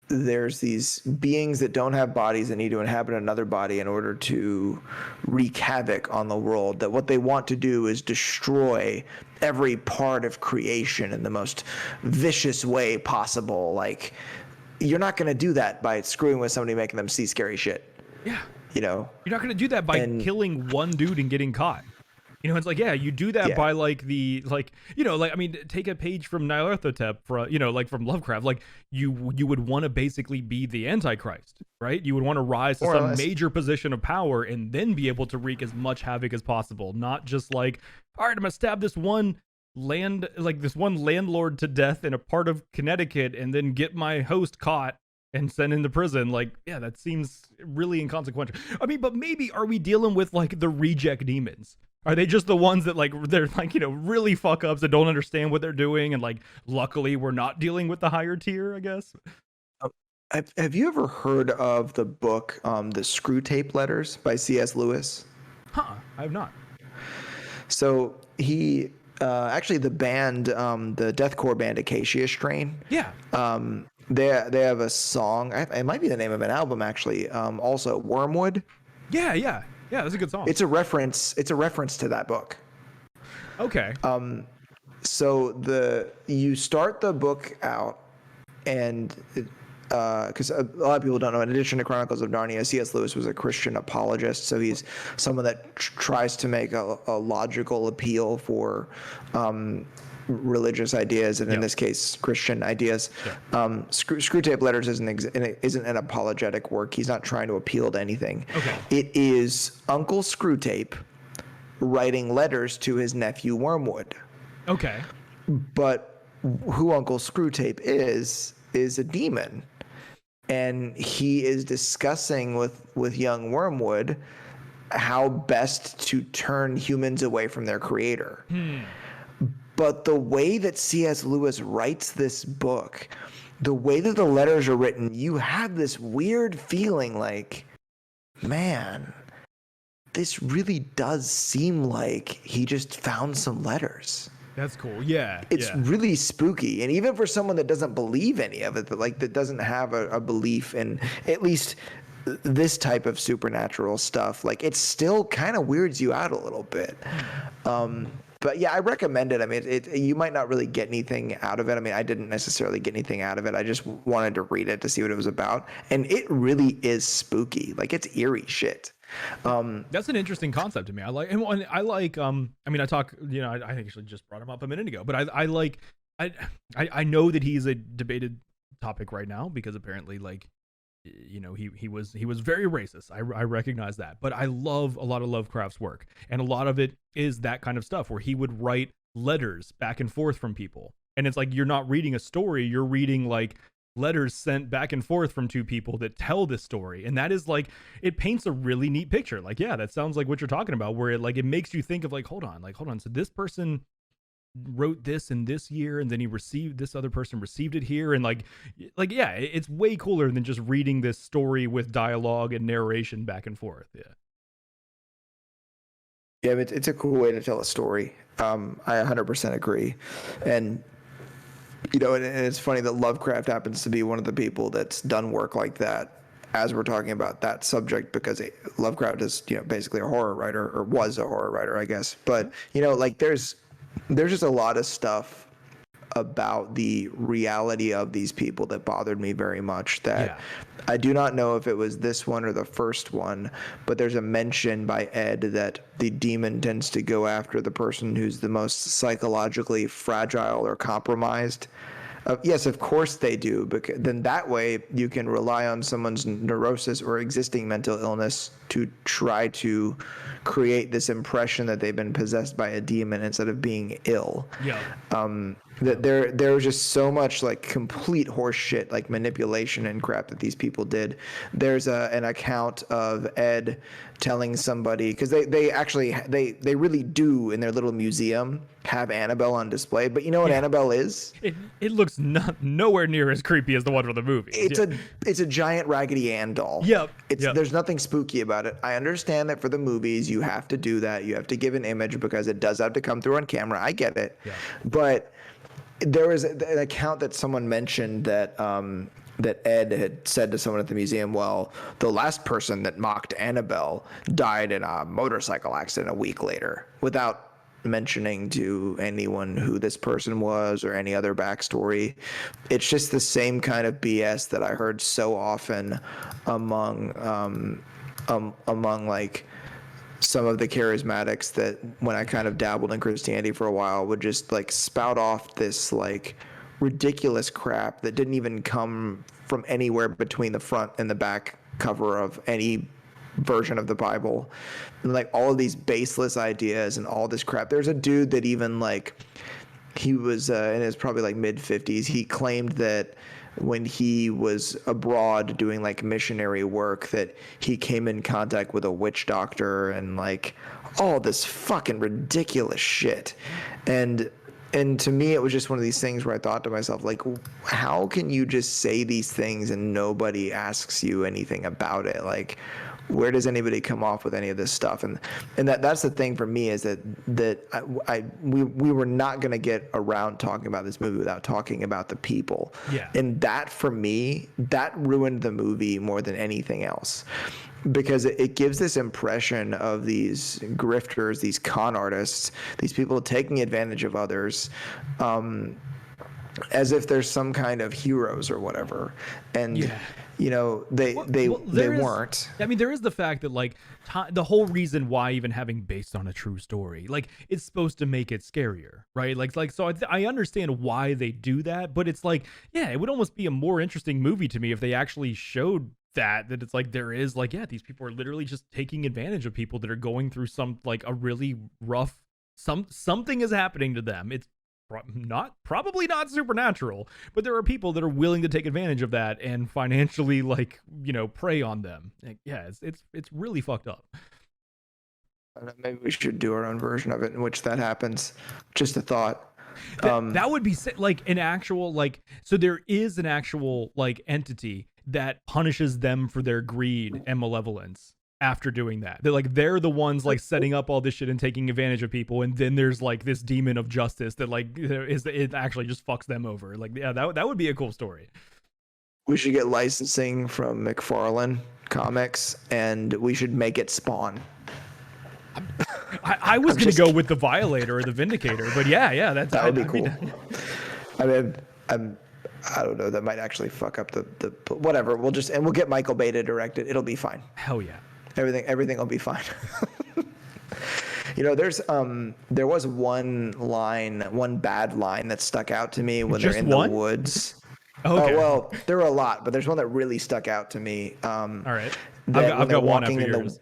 there's these beings that don't have bodies that need to inhabit another body in order to wreak havoc on the world, that what they want to do is destroy every part of creation in the most vicious way possible. Like, you're not going to do that by screwing with somebody, making them see scary shit. Yeah. You're not going to do that by killing one dude and getting caught. It's like, yeah, you do that by like I mean, take a page from Nyarlathotep, like from Lovecraft. Like you would want to basically be the Antichrist, right? You would want to rise to some major position of power and then be able to wreak as much havoc as possible. Not just like, all right, I'm gonna stab this one landlord to death in a part of Connecticut and then get my host caught and sent into prison. Like, yeah, that seems really inconsequential. I mean, but maybe are we dealing with like the reject demons? Are they just the ones that like they're like, really fuck ups that don't understand what they're doing, and like luckily we're not dealing with the higher tier, I guess? Have you ever heard of the book The Screw Tape Letters by C.S. Lewis? I have not. So he actually, the band, the deathcore band Acacia Strain. Yeah. They have a song. It might be the name of an album actually. Also Wormwood. Yeah, that's a good song. It's a reference to that book. Okay. So you start the book out, and because a lot of people don't know, in addition to Chronicles of Narnia, C.S. Lewis was a Christian apologist. So he's someone that tries to make a logical appeal for religious ideas, and in this case, Christian ideas. Screwtape Letters isn't an apologetic work. He's not trying to appeal to anything. Okay. It is Uncle Screwtape writing letters to his nephew Wormwood. Okay. But who Uncle Screwtape is a demon, and he is discussing with young Wormwood how best to turn humans away from their creator. But the way that C.S. Lewis writes this book, the way that the letters are written, you have this weird feeling like, man, this really does seem like he just found some letters. That's cool. Yeah. It's really spooky. And even for someone that doesn't believe any of it, that doesn't have a belief in at least this type of supernatural stuff, like it still kind of weirds you out a little bit. But yeah, I recommend it. I mean, you might not really get anything out of it. I mean, I didn't necessarily get anything out of it. I just wanted to read it to see what it was about. And it really is spooky. Like, it's eerie shit. That's an interesting concept to me. I like, I mean, I talk, I actually just brought him up a minute ago, but I know that he's a debated topic right now because apparently he was very racist. I recognize that, but I love a lot of Lovecraft's work, and a lot of it is that kind of stuff where he would write letters back and forth from people, and it's like you're not reading a story, you're reading like letters sent back and forth from two people that tell this story, and that is like, it paints a really neat picture. Like, yeah, that sounds like what you're talking about, where it makes you think of hold on, so this person wrote this in this year, and then this other person received it here, and yeah, it's way cooler than just reading this story with dialogue and narration back and forth. Yeah, it's a cool way to tell a story. I 100% agree. And and it's funny that Lovecraft happens to be one of the people that's done work like that as we're talking about that subject, because Lovecraft is, basically a horror writer, or was a horror writer, I guess. But, like there's just a lot of stuff about the reality of these people that bothered me very much, that I do not know if it was this one or the first one, but there's a mention by Ed that the demon tends to go after the person who's the most psychologically fragile or compromised. Yes, of course they do, because then that way you can rely on someone's neurosis or existing mental illness to try to create this impression that they've been possessed by a demon instead of being ill. Yeah. That there was just so much like complete horse shit, like manipulation and crap that these people did. There's an account of Ed telling somebody, because they actually they really do in their little museum have Annabelle on display, but you know what Annabelle is? It looks nowhere near as creepy as the one from the movie. It's a giant Raggedy Ann doll. Yep. There's nothing spooky about it. I understand that for the movies you have to do that. You have to give an image because it does have to come through on camera. I get it. Yeah. But there was an account that someone mentioned that that Ed had said to someone at the museum, well, the last person that mocked Annabelle died in a motorcycle accident a week later, without mentioning to anyone who this person was or any other backstory. It's just the same kind of BS that I heard so often among like some of the charismatics that when I kind of dabbled in Christianity for a while would just like spout off this like ridiculous crap that didn't even come from anywhere between the front and the back cover of any version of the Bible, and like all of these baseless ideas and all this crap. There's a dude that even like he was in his probably like mid-50s. He claimed that when he was abroad doing like missionary work that he came in contact with a witch doctor and like all this fucking ridiculous shit. And to me, it was just one of these things where I thought to myself, like, how can you just say these things and nobody asks you anything about it? Like, where does anybody come off with any of this stuff? And that's the thing for me, is that we were not going to get around talking about this movie without talking about the people. Yeah. And that, for me, that ruined the movie more than anything else, because it gives this impression of these grifters, these con artists, these people taking advantage of others, as if there's some kind of heroes or whatever. And they weren't. I mean, there is the fact that like the whole reason why even having based on a true story, like it's supposed to make it scarier, right? Like so I understand why they do that, but it's like, yeah, it would almost be a more interesting movie to me if they actually showed that it's like there is like, yeah, these people are literally just taking advantage of people that are going through some like a really rough something is happening to them. It's probably not supernatural, but there are people that are willing to take advantage of that and financially like prey on them. Like, yeah, it's really fucked up. Maybe we should do our own version of it in which that happens. Just a thought. That would be like an actual like, so there is an actual like entity that punishes them for their greed and malevolence after doing that. They're the ones like setting up all this shit and taking advantage of people, and then there's like this demon of justice that like it actually just fucks them over. Like, yeah, that would be a cool story. We should get licensing from McFarlane Comics and we should make it Spawn. I was gonna go with the Violator or the Vindicator, but yeah, that would be cool. I mean, I don't know. That might actually fuck up the whatever. We'll get Michael Bay to direct it. It'll be fine. Hell yeah. Everything will be fine. There was one bad line that stuck out to me when they're in the woods. Okay. Well, there were a lot, but there's one that really stuck out to me. All right. I've got one after yours.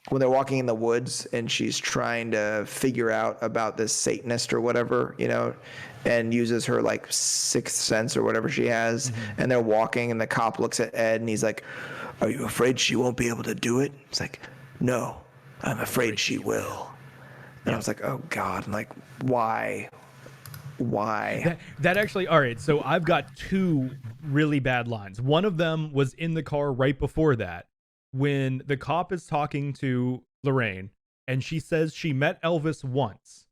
When they're walking in the woods and she's trying to figure out about this Satanist or whatever, and uses her like sixth sense or whatever she has, and they're walking and the cop looks at Ed and he's like, "Are you afraid she won't be able to do it?" It's like, "No, I'm afraid she will." And I was like, "Oh God!" I'm like, "Why? That actually, all right. So I've got two really bad lines. One of them was in the car right before that, when the cop is talking to Lorraine and she says she met Elvis once.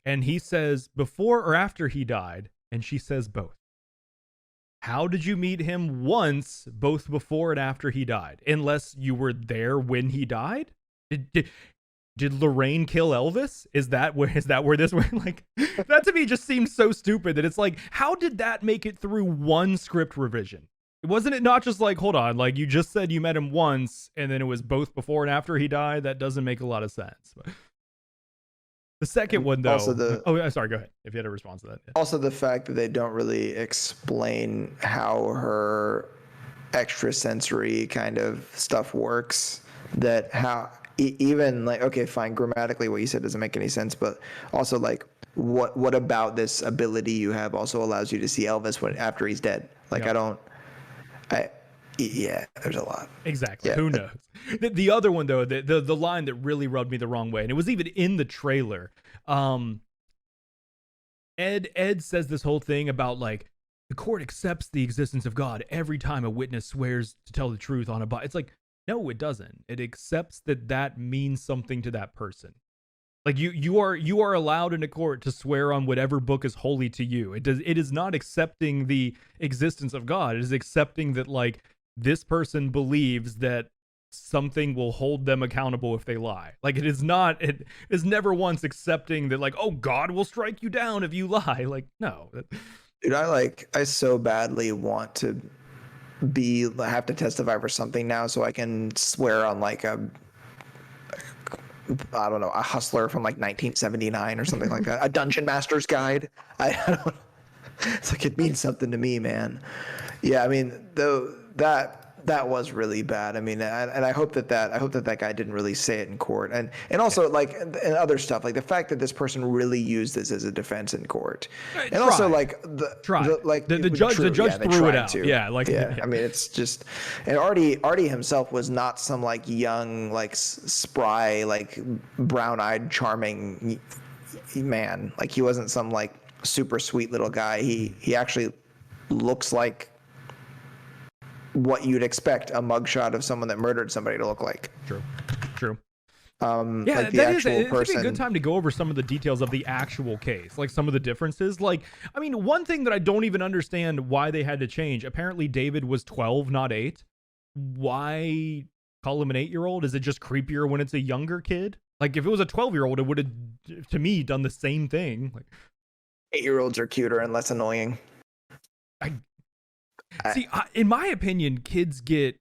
And he says before or after he died, And she says both. How did you meet him once, both before and after he died? Unless you were there when he died? Did Lorraine kill Elvis? Is that where this went? Like, that to me just seems so stupid that it's like, how did that make it through one script revision? Wasn't it not just like, hold on, like you just said you met him once and then it was both before and after he died? That doesn't make a lot of sense. The second one, though. Also sorry, go ahead. If you had a response to that. Yeah. Also, the fact that they don't really explain how her extrasensory kind of stuff works. That how even like, okay, fine, grammatically what you said doesn't make any sense, but also like what about this ability you have also allows you to see Elvis after he's dead? Like, yep. Yeah, there's a lot. Exactly. Yeah. Who knows? The other one, though, the line that really rubbed me the wrong way, and it was even in the trailer. Ed says this whole thing about like the court accepts the existence of God every time a witness swears to tell the truth on a body. It's like, no, it doesn't. It accepts that means something to that person. Like you are allowed in a court to swear on whatever book is holy to you. It is not accepting the existence of God. It is accepting that like this person believes that something will hold them accountable if they lie. Like it is never once accepting that like, oh, God will strike you down if you lie. Like, no. Dude, I so badly want to have to testify for something now so I can swear on like a Hustler from like 1979 or something like that. A Dungeon Master's Guide. I don't. It's like it means something to me, man. Yeah, I mean, though that was really bad. I mean, and I hope that guy didn't really say it in court, and also like and other stuff, like the fact that this person really used this as a defense in court, and also like the judge threw it out. Yeah, like yeah. I mean, it's just, and Artie himself was not some like young, like spry, like brown-eyed, charming man. Like he wasn't some like super sweet little guy. He actually looks like what you'd expect a mugshot of someone that murdered somebody to look like. True. Yeah, like the actual person. It'd be a good time to go over some of the details of the actual case, like some of the differences. Like, I mean, one thing that I don't even understand why they had to change. Apparently, David was 12, not 8. Why call him an 8-year-old? Is it just creepier when it's a younger kid? Like, if it was a 12-year-old, it would have, to me, done the same thing. Like, 8-year-olds are cuter and less annoying. In my opinion, kids get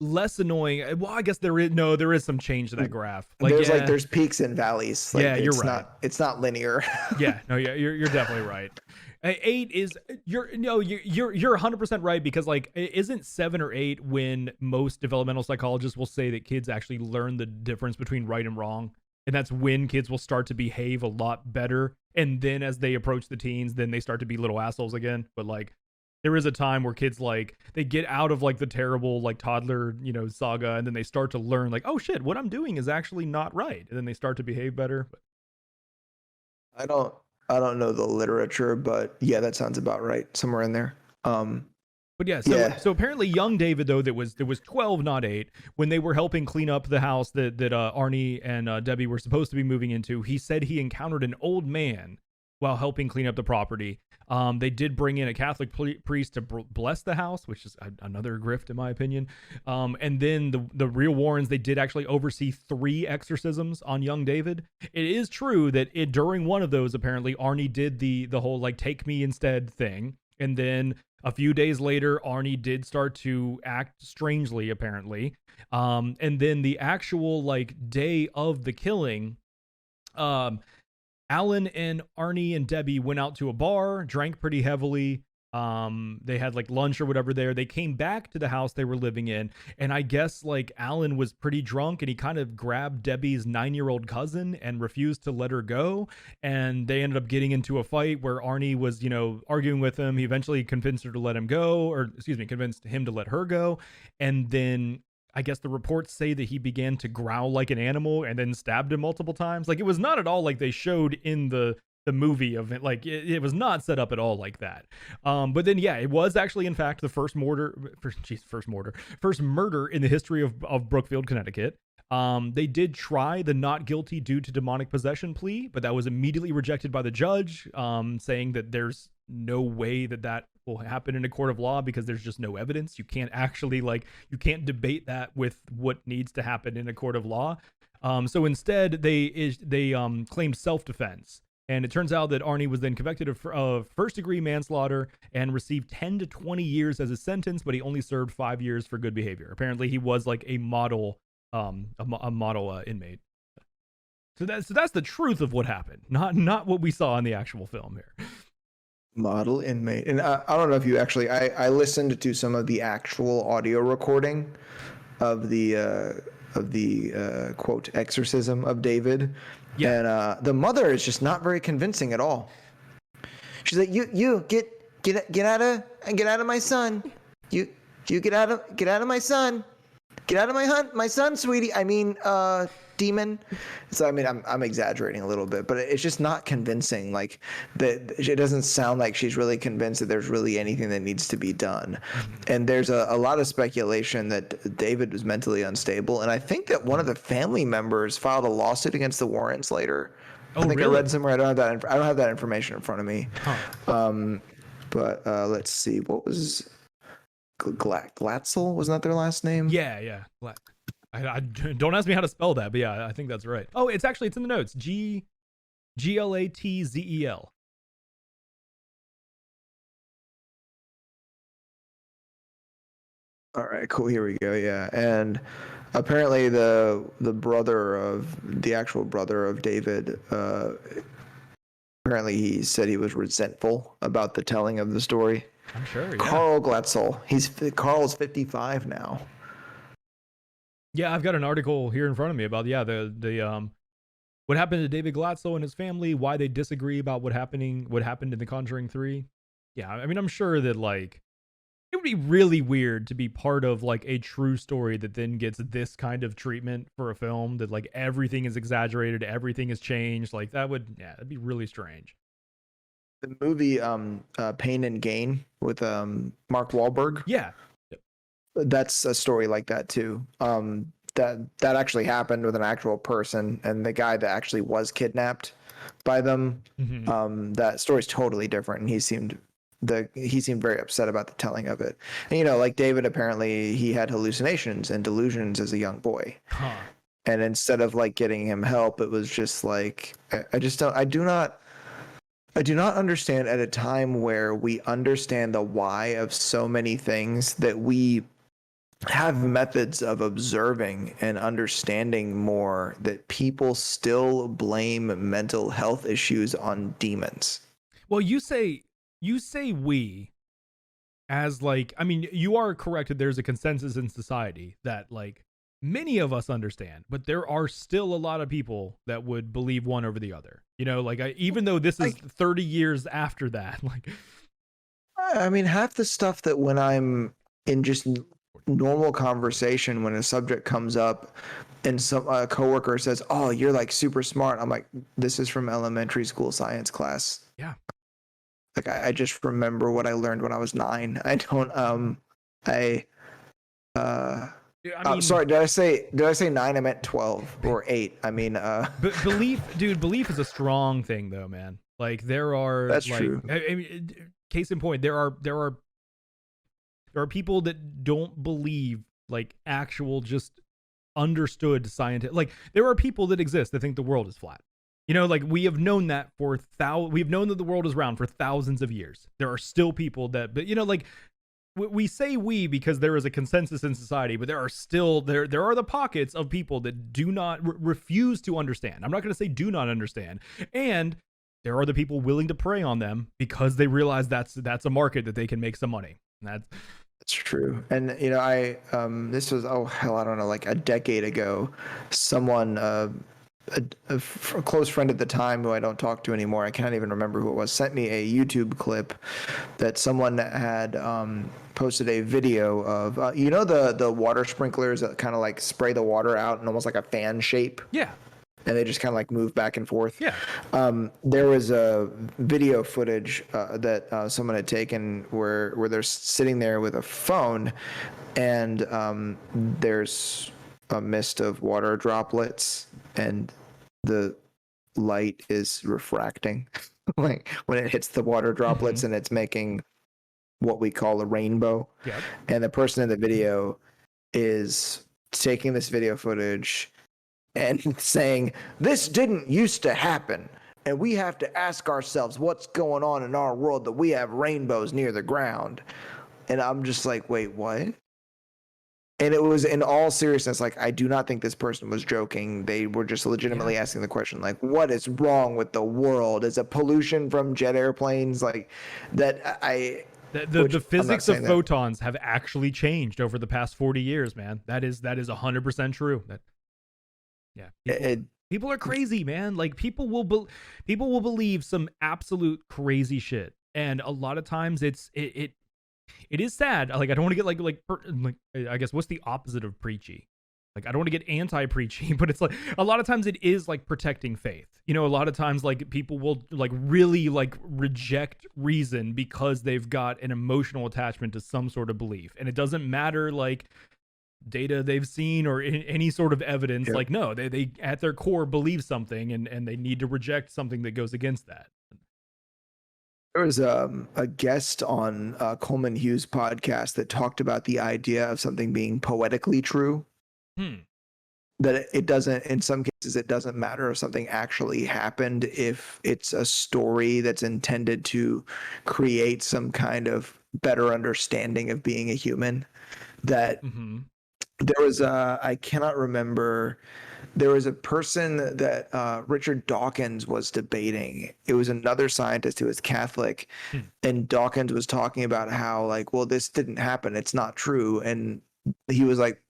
less annoying. Well, I guess there is some change to that graph. Like there's peaks and valleys. Like, yeah, you're right. It's not linear. Yeah, you're definitely right. 8 is you're 100% right, because like isn't 7 or 8 when most developmental psychologists will say that kids actually learn the difference between right and wrong, and that's when kids will start to behave a lot better, and then as they approach the teens, then they start to be little assholes again. But like, there is a time where kids like they get out of like the terrible like toddler, saga, and then they start to learn like, oh shit, what I'm doing is actually not right, and then they start to behave better. I don't know the literature, but yeah, that sounds about right, somewhere in there. But yeah, so apparently young David, though, that was 12, not 8, when they were helping clean up the house that Arnie and Debbie were supposed to be moving into, he said he encountered an old man while helping clean up the property. They did bring in a Catholic priest to bless the house, which is another grift in my opinion. And then the real Warrens, they did actually oversee 3 exorcisms on young David. It is true that during one of those, apparently Arnie did the whole like take me instead thing. And then a few days later, Arnie did start to act strangely, apparently. And then the actual like day of the killing, Alan and Arnie and Debbie went out to a bar, drank pretty heavily. They had like lunch or whatever there. They came back to the house they were living in, and I guess like Alan was pretty drunk, and he kind of grabbed Debbie's 9-year-old cousin and refused to let her go. And they ended up getting into a fight where Arnie was, arguing with him. He eventually convinced her to let him go, convinced him to let her go. And then I guess the reports say that he began to growl like an animal and then stabbed him multiple times. Like, it was not at all like they showed in the movie of it. Like, it was not set up at all like that. But then, yeah, it was actually, in fact, the first murder in the history of Brookfield, Connecticut. They did try the not guilty due to demonic possession plea, but that was immediately rejected by the judge, saying that there's no way that will happen in a court of law because there's just no evidence. You can't actually you can't debate that with what needs to happen in a court of law. So instead, they claimed self-defense. And it turns out that Arnie was then convicted of first-degree manslaughter and received 10 to 20 years as a sentence, but he only served 5 years for good behavior. Apparently, he was like a model inmate. So that's the truth of what happened, not what we saw in the actual film here. Model inmate, and I don't know if you actually. I listened to some of the actual audio recording of the quote exorcism of David. Yeah. And the mother is just not very convincing at all. She's like, you get out of my son. You get out of my son. Get out of my son, sweetie. I mean, demon. So I mean, I'm exaggerating a little bit, but it's just not convincing. Like that, it doesn't sound like she's really convinced that there's really anything that needs to be done. And there's a lot of speculation that David was mentally unstable, and I think that one of the family members filed a lawsuit against the Warrens later. I think really? I read somewhere. I don't have that information in front of me. Huh. But let's see. What was Glatzel? Wasn't that their last name? Yeah. I don't ask me how to spell that, but yeah, I think that's right. Oh, it's in the notes. Glatzel. All right, cool. Here we go. Yeah, and apparently the actual brother of David, apparently he said he was resentful about the telling of the story. I'm sure. Yeah. Carl Glatzel. Carl's 55 now. Yeah, I've got an article here in front of me about the what happened to David Glatzel and his family, why they disagree about what happened in The Conjuring 3. Yeah, I mean, I'm sure that it would be really weird to be part of a true story that then gets this kind of treatment for a film, that everything is exaggerated, everything is changed. That'd be really strange. The movie Pain and Gain with Mark Wahlberg. Yeah. That's a story like that too. That actually happened with an actual person, and the guy that actually was kidnapped by them. Mm-hmm. That story's totally different, and he seemed very upset about the telling of it. And David, apparently he had hallucinations and delusions as a young boy. Huh. And instead of getting him help, it was just I do not understand, at a time where we understand the why of so many things, that we have methods of observing and understanding more, that people still blame mental health issues on demons. Well, you say we, as I mean, you are correct that there's a consensus in society that many of us understand, but there are still a lot of people that would believe one over the other. Even though this is 30 years after that, I mean, half the stuff that when I'm in just normal conversation, when a subject comes up and a coworker says, "Oh, you're super smart," I'm like, "This is from elementary school science class." Yeah. I just remember what I learned when I was 9. I don't sorry, did I say 9? I meant 12 or 8. I mean, but belief is a strong thing though, man. There are, that's true. I mean, case in point, there are people that don't believe actual, just understood scientific. There are people that exist that think the world is flat. We have known that we've known that the world is round for thousands of years. There are still people that, but we say we because there is a consensus in society, but there are the pockets of people that do not refuse to understand. I'm not going to say do not understand. And there are the people willing to prey on them because they realize that's a market that they can make some money. That's true. And this was, I don't know, a decade ago, someone a close friend at the time, who I don't talk to anymore, I can't even remember who it was, sent me a YouTube clip that someone had posted a video of the water sprinklers that kind of spray the water out in almost like a fan shape. Yeah. And they just kind of move back and forth. Yeah. There was a video footage that someone had taken where they're sitting there with a phone, and there's a mist of water droplets, and the light is refracting. like when it hits the water droplets and it's making what we call a rainbow. Yep. And the person in the video is taking this video footage and saying, "This didn't used to happen. And we have to ask ourselves what's going on in our world that we have rainbows near the ground." And I'm just like, wait, what? And it was in all seriousness, like, I do not think this person was joking. They were just legitimately asking the question, like, what is wrong with the world? Is it pollution from jet airplanes? Like, that I. The physics of photons have actually changed over the past 40 years, man. That is 100% true. People are crazy, man. Like people will believe some absolute crazy shit, and a lot of times it is sad. Like I don't want to get like I guess what's the opposite of preachy? Like I don't want to get anti-preachy, but it's like a lot of times it is like protecting faith. You know, a lot of times like people will like really like reject reason because they've got an emotional attachment to some sort of belief, and it doesn't matter like data they've seen or any sort of evidence. Like no, they at their core believe something, and they need to reject something that goes against that. There was a guest on Coleman Hughes' podcast that talked about the idea of something being poetically true. That it doesn't, in some cases, it doesn't matter if something actually happened if it's a story that's intended to create some kind of better understanding of being a human. That there was I cannot remember. There was a person that Richard Dawkins was debating. It was another scientist who was Catholic, and Dawkins was talking about how like, well, this didn't happen. It's not true. And he was like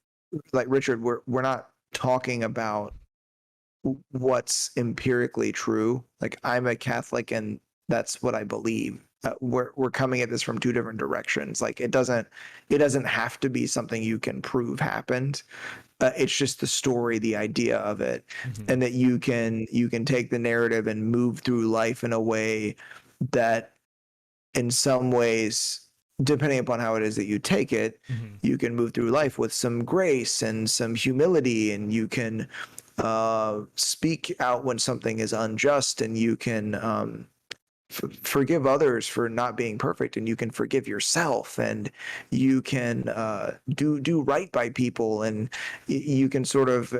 Richard, we're not talking about what's empirically true. Like I'm a Catholic and that's what I believe. We're coming at this from two different directions. Like it doesn't have to be something you can prove happened. It's just the story, the idea of it, and that you can take the narrative and move through life in a way that, in some ways, depending upon how it is that you take it, you can move through life with some grace and some humility, and you can speak out when something is unjust, and you can forgive others for not being perfect, and you can forgive yourself, and you can do right by people, and you can sort of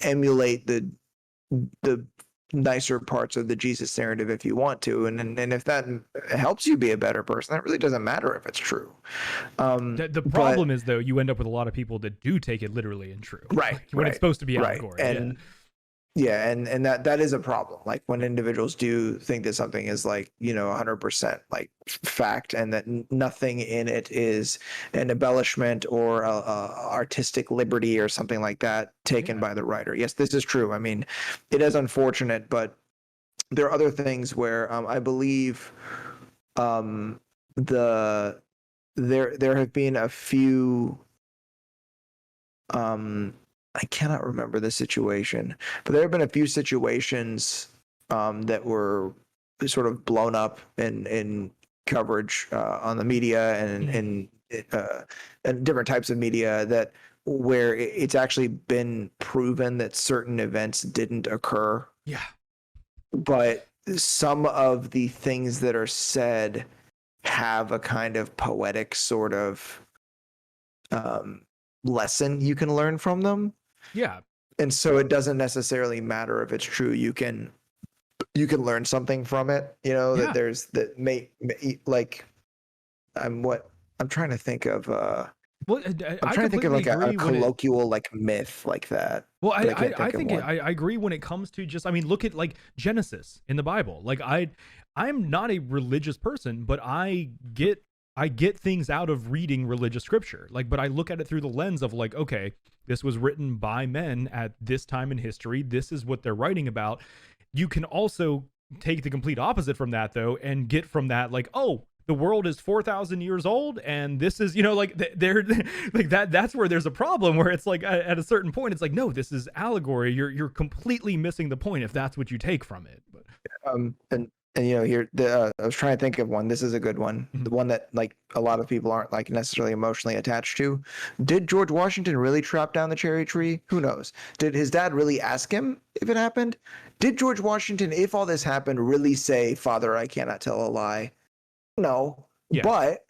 emulate the nicer parts of the Jesus narrative if you want to, and if that helps you be a better person, that really doesn't matter if it's true. The problem is though, you end up with a lot of people that do take it literally and true, right? Like, when it's supposed to be allegory, and and that is a problem. Like when individuals do think that something is like 100% like fact, and that nothing in it is an embellishment or artistic liberty or something like that taken by the writer. Yes, this is true. I mean, it is unfortunate, but there are other things where I believe there have been a few I cannot remember the situation, but there have been a few situations that were sort of blown up in coverage on the media and different types of media, that where it's actually been proven that certain events didn't occur. Yeah. But some of the things that are said have a kind of poetic sort of lesson you can learn from them. Yeah. And so it doesn't necessarily matter if it's true. You can learn something from it, that there's that may like I'm trying to think of I'm trying to think of like a colloquial like myth like that. Well, I think I agree when it comes to just, I mean, look at like Genesis in the Bible. Like I'm not a religious person, but I get things out of reading religious scripture. Like, but I look at it through the lens of like, okay, this was written by men at this time in history. This is what they're writing about. You can also take the complete opposite from that though, and get from that like, oh, the world is 4,000 years old, and this is, like they're like that's where there's a problem, where it's like at a certain point, it's like, no, this is allegory. You're completely missing the point if that's what you take from it. But and And here I was trying to think of one. This is a good one. The one that like a lot of people aren't like necessarily emotionally attached to. Did George Washington really chop down the cherry tree? Who knows? Did his dad really ask him if it happened? Did George Washington, if all this happened, really say, "Father, I cannot tell a lie"? No. Yeah. But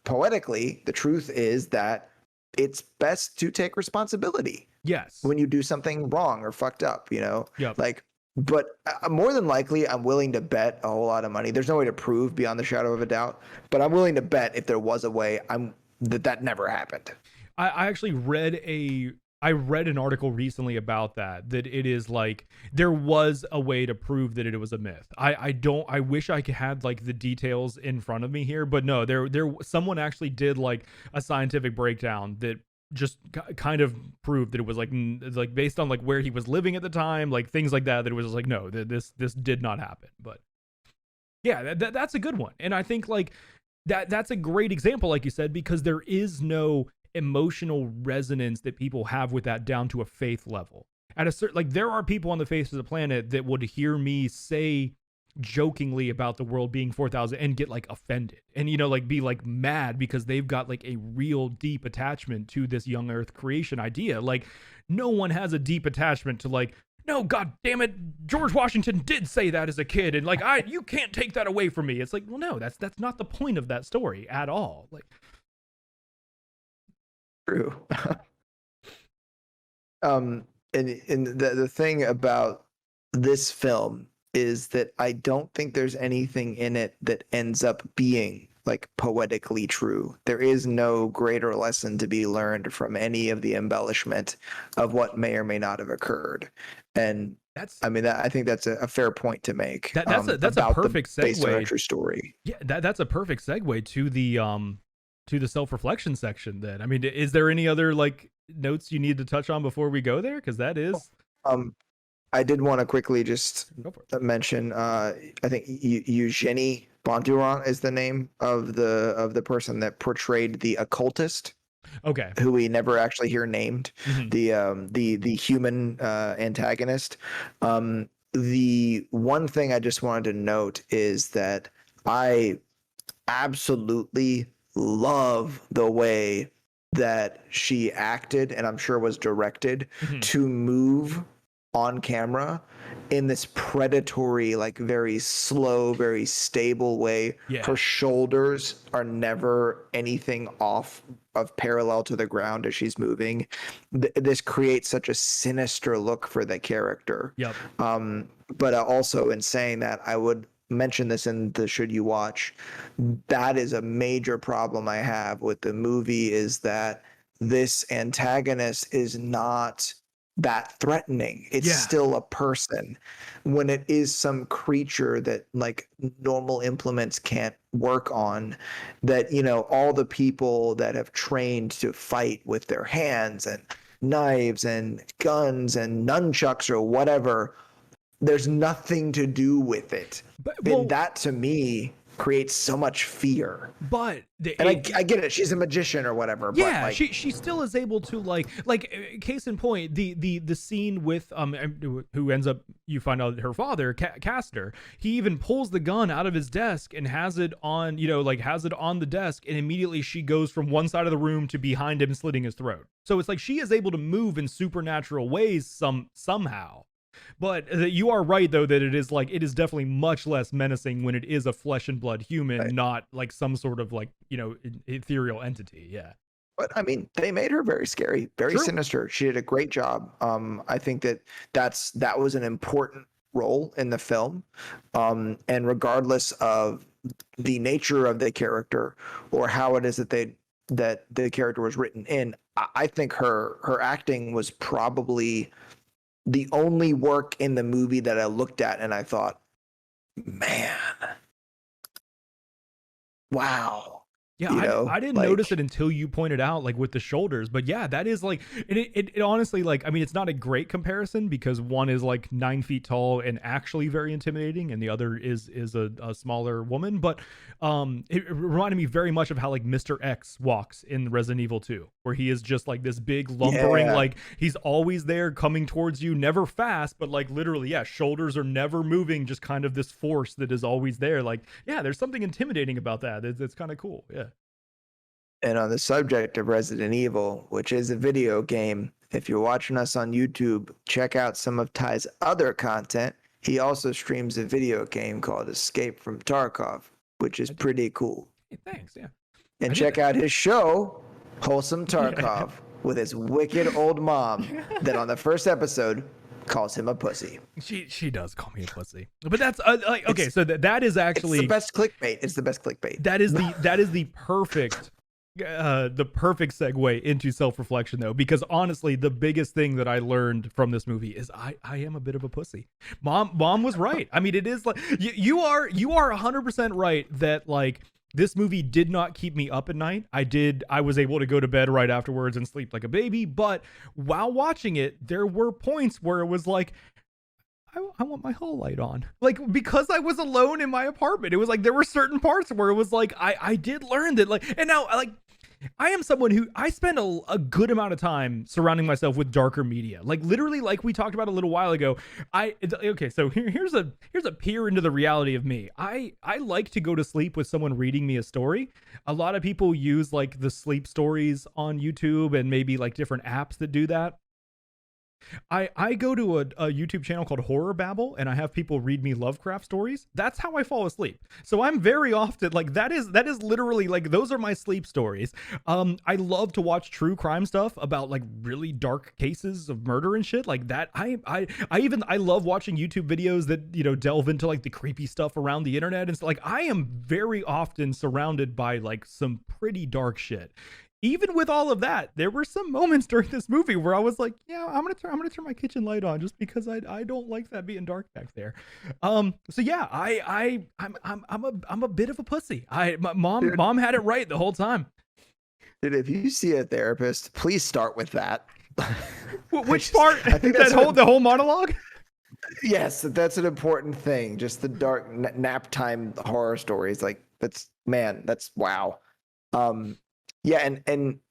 poetically, the truth is that it's best to take responsibility Yes. when you do something wrong or fucked up, Yep. like, but more than likely I'm willing to bet a whole lot of money. There's no way to prove beyond the shadow of a doubt, but I'm willing to bet if there was a way, that never happened. I actually I read an article recently about that it is like there was a way to prove that it was a myth. I wish I could had like the details in front of me here, but no, there someone actually did like a scientific breakdown that just kind of proved that it was like based on like where he was living at the time, like things like that, that it was like no, this did not happen. But yeah, that's a good one. And I think like that's a great example, like you said, because there is no emotional resonance that people have with that down to a faith level. At a certain, like, there are people on the face of the planet that would hear me say jokingly about the world being 4,000 and get like offended and like be like mad because they've got like a real deep attachment to this young earth creation idea. Like no one has a deep attachment to like, no, god damn it, George Washington did say that as a kid and like you can't take that away from me. It's like, well, no, that's not the point of that story at all. Like, True. And the thing about this film is that I don't think there's anything in it that ends up being like poetically true. There is no greater lesson to be learned from any of the embellishment of what may or may not have occurred. And I think that's a fair point to make. That's a perfect segue. Based on a true story. Yeah, that's a perfect segue to the self-reflection section then. I mean, is there any other like notes you need to touch on before we go there? Because that is I did want to quickly just mention I think Eugenie Bondurant is the name of the person that portrayed the occultist. Okay. Who we never actually hear named. The human antagonist. The one thing I just wanted to note is that I absolutely love the way that she acted, and I'm sure was directed to move on camera in this predatory, like very slow, very stable way. Yeah. Her shoulders are never anything off of parallel to the ground as she's moving. This creates such a sinister look for the character. Yep. But also in saying that, I would mention this in the should you watch. That is a major problem I have with the movie, is that this antagonist is not that threatening. It's still a person, when it is some creature that like normal implements can't work on, that all the people that have trained to fight with their hands and knives and guns and nunchucks or whatever, there's nothing to do with it. And that to me creates so much fear. But I get it, she's a magician or whatever. Yeah, but like, she still is able to like case in point, the scene with who ends up, you find out her father, Castor. He even pulls the gun out of his desk and has it on, has it on the desk, and immediately she goes from one side of the room to behind him, slitting his throat. So it's like she is able to move in supernatural ways somehow. But you are right, though, that it is definitely much less menacing when it is a flesh and blood human, right, not like some sort of like, ethereal entity. Yeah. But I mean, they made her very scary, very sinister. She did a great job. I think that was an important role in the film. And regardless of the nature of the character or how it is that the character was written in, I think her acting was probably the only work in the movie that I looked at and I thought, man, wow, Yeah, I didn't notice it until you pointed out, like with the shoulders. But yeah, that is like, it honestly, like, I mean, it's not a great comparison because one is like 9 feet tall and actually very intimidating, and the other is a smaller woman. But it reminded me very much of how like Mr. X walks in Resident Evil 2, where he is just like this big lumbering, like he's always there coming towards you, never fast, but like literally, yeah, shoulders are never moving, just kind of this force that is always there. Like, yeah, there's something intimidating about that. It's kind of cool. Yeah. And on the subject of Resident Evil, which is a video game, if you're watching us on YouTube, check out some of Ty's other content. He also streams a video game called Escape from Tarkov, which is pretty cool. Hey, thanks, yeah. And check out his show, Wholesome Tarkov, with his wicked old mom that on the first episode calls him a pussy. She does call me a pussy, but that's like, okay. So that is actually it's the best clickbait. It's the best clickbait. That is the perfect segue into self-reflection, though, because honestly, the biggest thing that I learned from this movie is I am a bit of a pussy. Mom was right. I mean, it is like you are 100% right that like this movie did not keep me up at night. I was able to go to bed right afterwards and sleep like a baby, but while watching it, there were points where it was like, I want my hall light on. Like, because I was alone in my apartment, it was like there were certain parts where it was like I did learn that, like, and now like I am someone who I spend a good amount of time surrounding myself with darker media. Like literally, like we talked about a little while ago. Okay, so here's a peer into the reality of me. I like to go to sleep with someone reading me a story. A lot of people use like the sleep stories on YouTube and maybe like different apps that do that. I go to a YouTube channel called Horror Babble, and I have people read me Lovecraft stories. That's how I fall asleep. So I'm very often like that is literally like those are my sleep stories. I love to watch true crime stuff about like really dark cases of murder and shit like that. I love watching YouTube videos that, you know, delve into like the creepy stuff around the internet and stuff. Like I am very often surrounded by like some pretty dark shit. Even with all of that, there were some moments during this movie where I was like, yeah, I'm gonna turn my kitchen light on just because I don't like that being dark back there. So yeah, I'm a bit of a pussy. Mom had it right the whole time. Dude, if you see a therapist, please start with that. Which part? I think the whole monologue. Yes, that's an important thing. Just the dark nap time horror stories. Like that's wow. Yeah,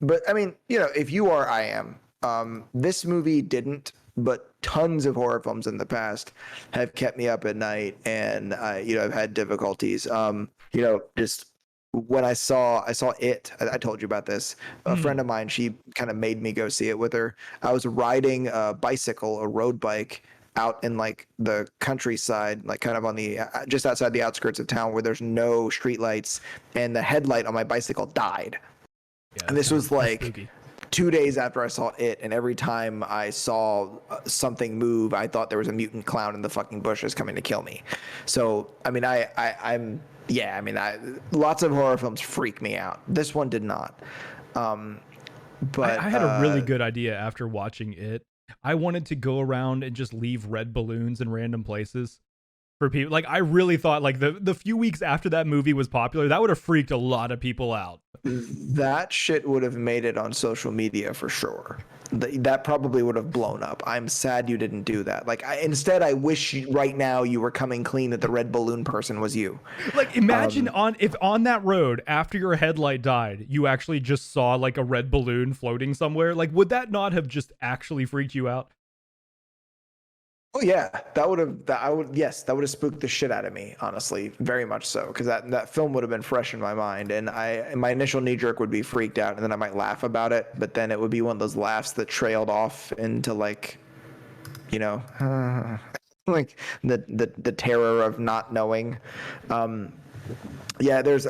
but I mean, you know, if you are, I am. This movie didn't, but tons of horror films in the past have kept me up at night, and you know, I've had difficulties. You know, just when I saw it, I told you about this. A friend of mine, she kind of made me go see it with her. I was riding a bicycle, a road bike, out in like the countryside, like kind of on the just outside the outskirts of town where there's no streetlights, and the headlight on my bicycle died. Yeah, and this was like 2 days after I saw it, and every time I saw something move, I thought there was a mutant clown in the fucking bushes coming to kill me. So, I mean, lots of horror films freak me out. This one did not. But I had a really good idea after watching it. I wanted to go around and just leave red balloons in random places for people. Like, I really thought like the few weeks after that movie was popular, that would have freaked a lot of people out. That shit would have made it on social media for sure. That probably would have blown up. I'm sad you didn't do that. Like, instead, I wish right now you were coming clean that the red balloon person was you. Like, imagine if on that road after your headlight died, you actually just saw like a red balloon floating somewhere. Like, would that not have just actually freaked you out? Oh yeah, that would have spooked the shit out of me, honestly, very much so, because that film would have been fresh in my mind, and my initial knee jerk would be freaked out, and then I might laugh about it, but then it would be one of those laughs that trailed off into like, you know, like the terror of not knowing. Yeah, there's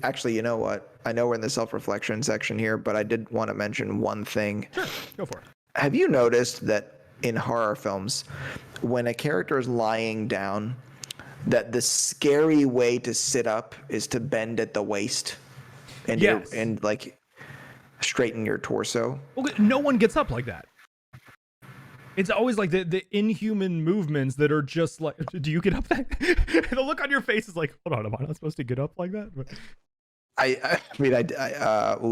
actually, you know what? I know we're in the self-reflection section here, but I did want to mention one thing. Sure, go for it. Have you noticed that in horror films, when a character is lying down, that the scary way to sit up is to bend at the waist and yes. and like straighten your torso? Well, no one gets up like that. It's always like the inhuman movements that are just like, do you get up that? The look on your face is like, hold on, am I not supposed to get up like that? But I mean,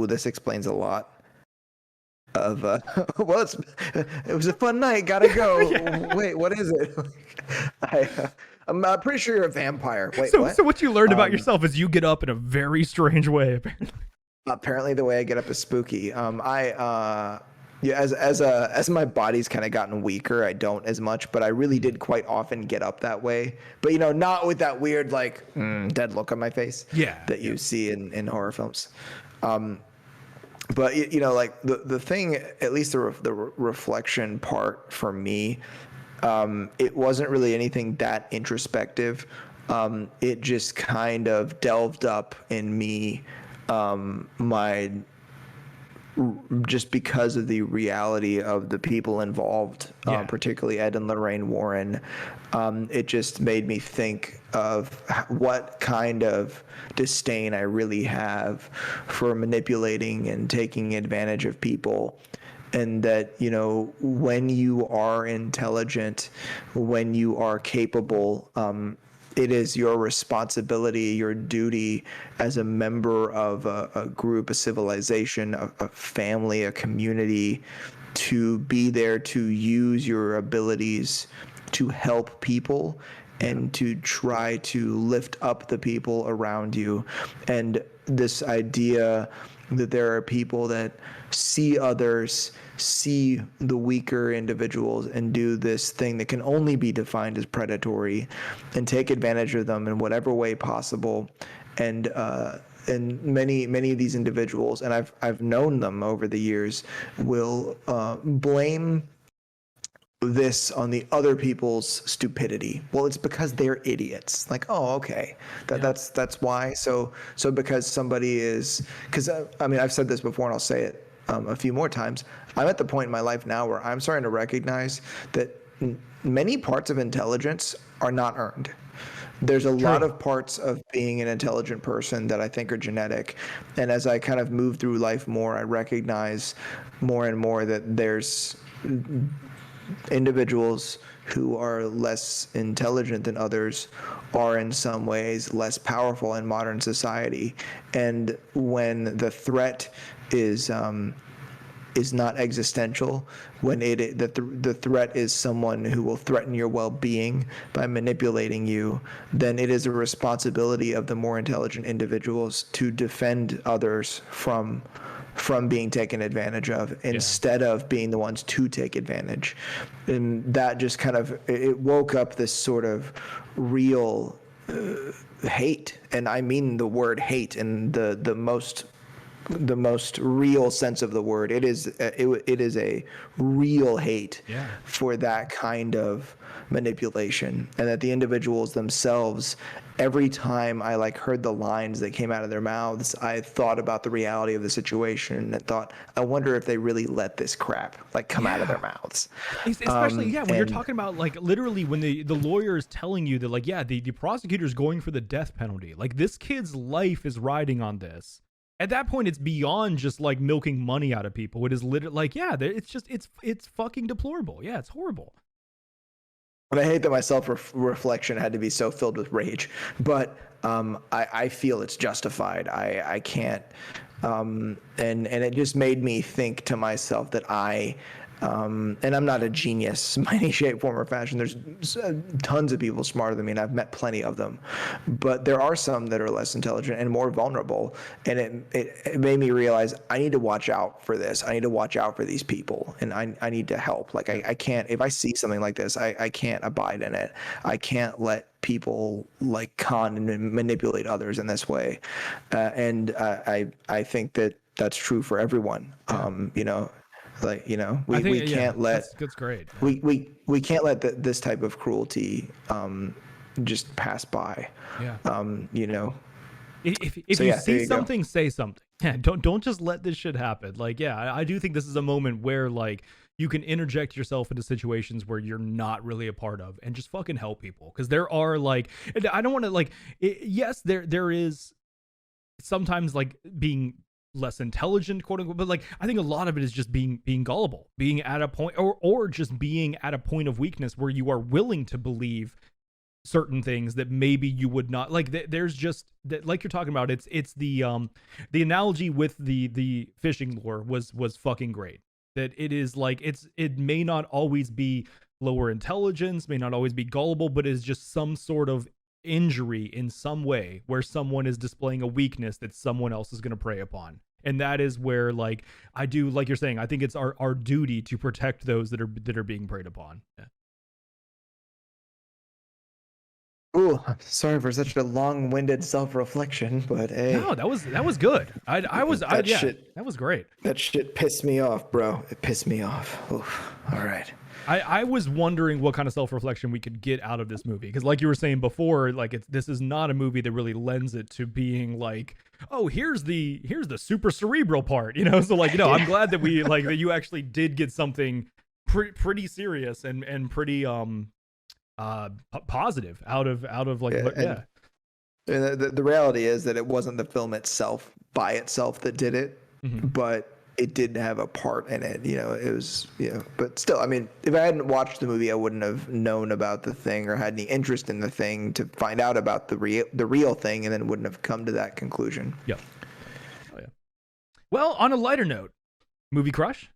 this explains a lot of, well, it was a fun night. Gotta go. Yeah. Wait, what is it? I'm pretty sure you're a vampire. Wait, So what? what you learned about yourself is you get up in a very strange way, apparently. Apparently the way I get up is spooky. Yeah, as my body's kind of gotten weaker, I don't as much, but I really did quite often get up that way. But not with that weird like dead look on my face that you see in horror films. But like the thing, at least the reflection part for me, it wasn't really anything that introspective. It just kind of delved up in me, just because of the reality of the people involved, particularly Ed and Lorraine Warren. It just made me think of what kind of disdain I really have for manipulating and taking advantage of people. And that, when you are intelligent, when you are capable, it is your responsibility, your duty as a member of a group, a civilization, a family, a community, to be there to use your abilities to help people and to try to lift up the people around you. And this idea that there are people that see others, see the weaker individuals, and do this thing that can only be defined as predatory, and take advantage of them in whatever way possible. And many of these individuals, and I've known them over the years, will blame this on the other people's stupidity. Well, it's because they're idiots. Like, oh, okay, that's why. So because somebody is, because I mean, I've said this before and I'll say it a few more times. I'm at the point in my life now where I'm starting to recognize that many parts of intelligence are not earned. There's a lot of parts of being an intelligent person that I think are genetic. And as I kind of move through life more, I recognize more and more that there's individuals who are less intelligent than others are in some ways less powerful in modern society. And when the threat is not existential, when the threat is someone who will threaten your well-being by manipulating you, then it is a responsibility of the more intelligent individuals to defend others from being taken advantage of, instead of being the ones to take advantage. And that just kind of, it woke up this sort of real hate, and I mean the word hate in the most real sense of the word. It is a real hate for that kind of manipulation, and that the individuals themselves, every time I heard the lines that came out of their mouths, I thought about the reality of the situation and thought, I wonder if they really let this crap come out of their mouths. Especially, when you're talking about literally when the lawyer is telling you that the prosecutor's going for the death penalty. This kid's life is riding on this. At that point, it's beyond just milking money out of people. It is literally it's fucking deplorable. Yeah, it's horrible. And I hate that my self-reflection had to be so filled with rage, but I feel it's justified. I can't, and it just made me think to myself that and I'm not a genius in any shape, form, or fashion. There's tons of people smarter than me, and I've met plenty of them. But there are some that are less intelligent and more vulnerable. And it made me realize I need to watch out for this. I need to watch out for these people, and I need to help. I can't, if I see something like this, I can't abide in it. I can't let people con and manipulate others in this way. And I think that that's true for everyone. We can't let that's great. We can't let this type of cruelty just pass by. If you see something, say something. Yeah, don't just let this shit happen. I do think this is a moment where you can interject yourself into situations where you're not really a part of and just fucking help people, because there are I don't want to yes, there is sometimes being less intelligent, quote unquote, but I think a lot of it is just being gullible, being at a point or just being at a point of weakness where you are willing to believe certain things that maybe you would not like. There's just that, like you're talking about. It's the analogy with the fishing lure was fucking great. That it is like it may not always be lower intelligence, may not always be gullible, but is just some sort of injury in some way where someone is displaying a weakness that someone else is going to prey upon. And that is where, like, I do, like you're saying, I think it's our duty to protect those that are being preyed upon. Yeah. Ooh, sorry for such a long-winded self-reflection, but hey. No, that was good. That was great. That shit pissed me off, bro. It pissed me off. Oof. All right. I was wondering what kind of self-reflection we could get out of this movie, because like you were saying before, like this is not a movie that really lends it to being like, oh, here's the super cerebral part, you know. So like, you know, I'm glad that we like that you actually did get something pretty serious and pretty positive out of like And the reality is that it wasn't the film itself by itself that did it, but it did have a part in it. You know, it was, you know, but still, I mean, if I hadn't watched the movie, I wouldn't have known about the thing or had any interest in the thing to find out about the real thing, and then wouldn't have come to that conclusion. Yeah. Oh yeah. Well, on a lighter note, movie crush.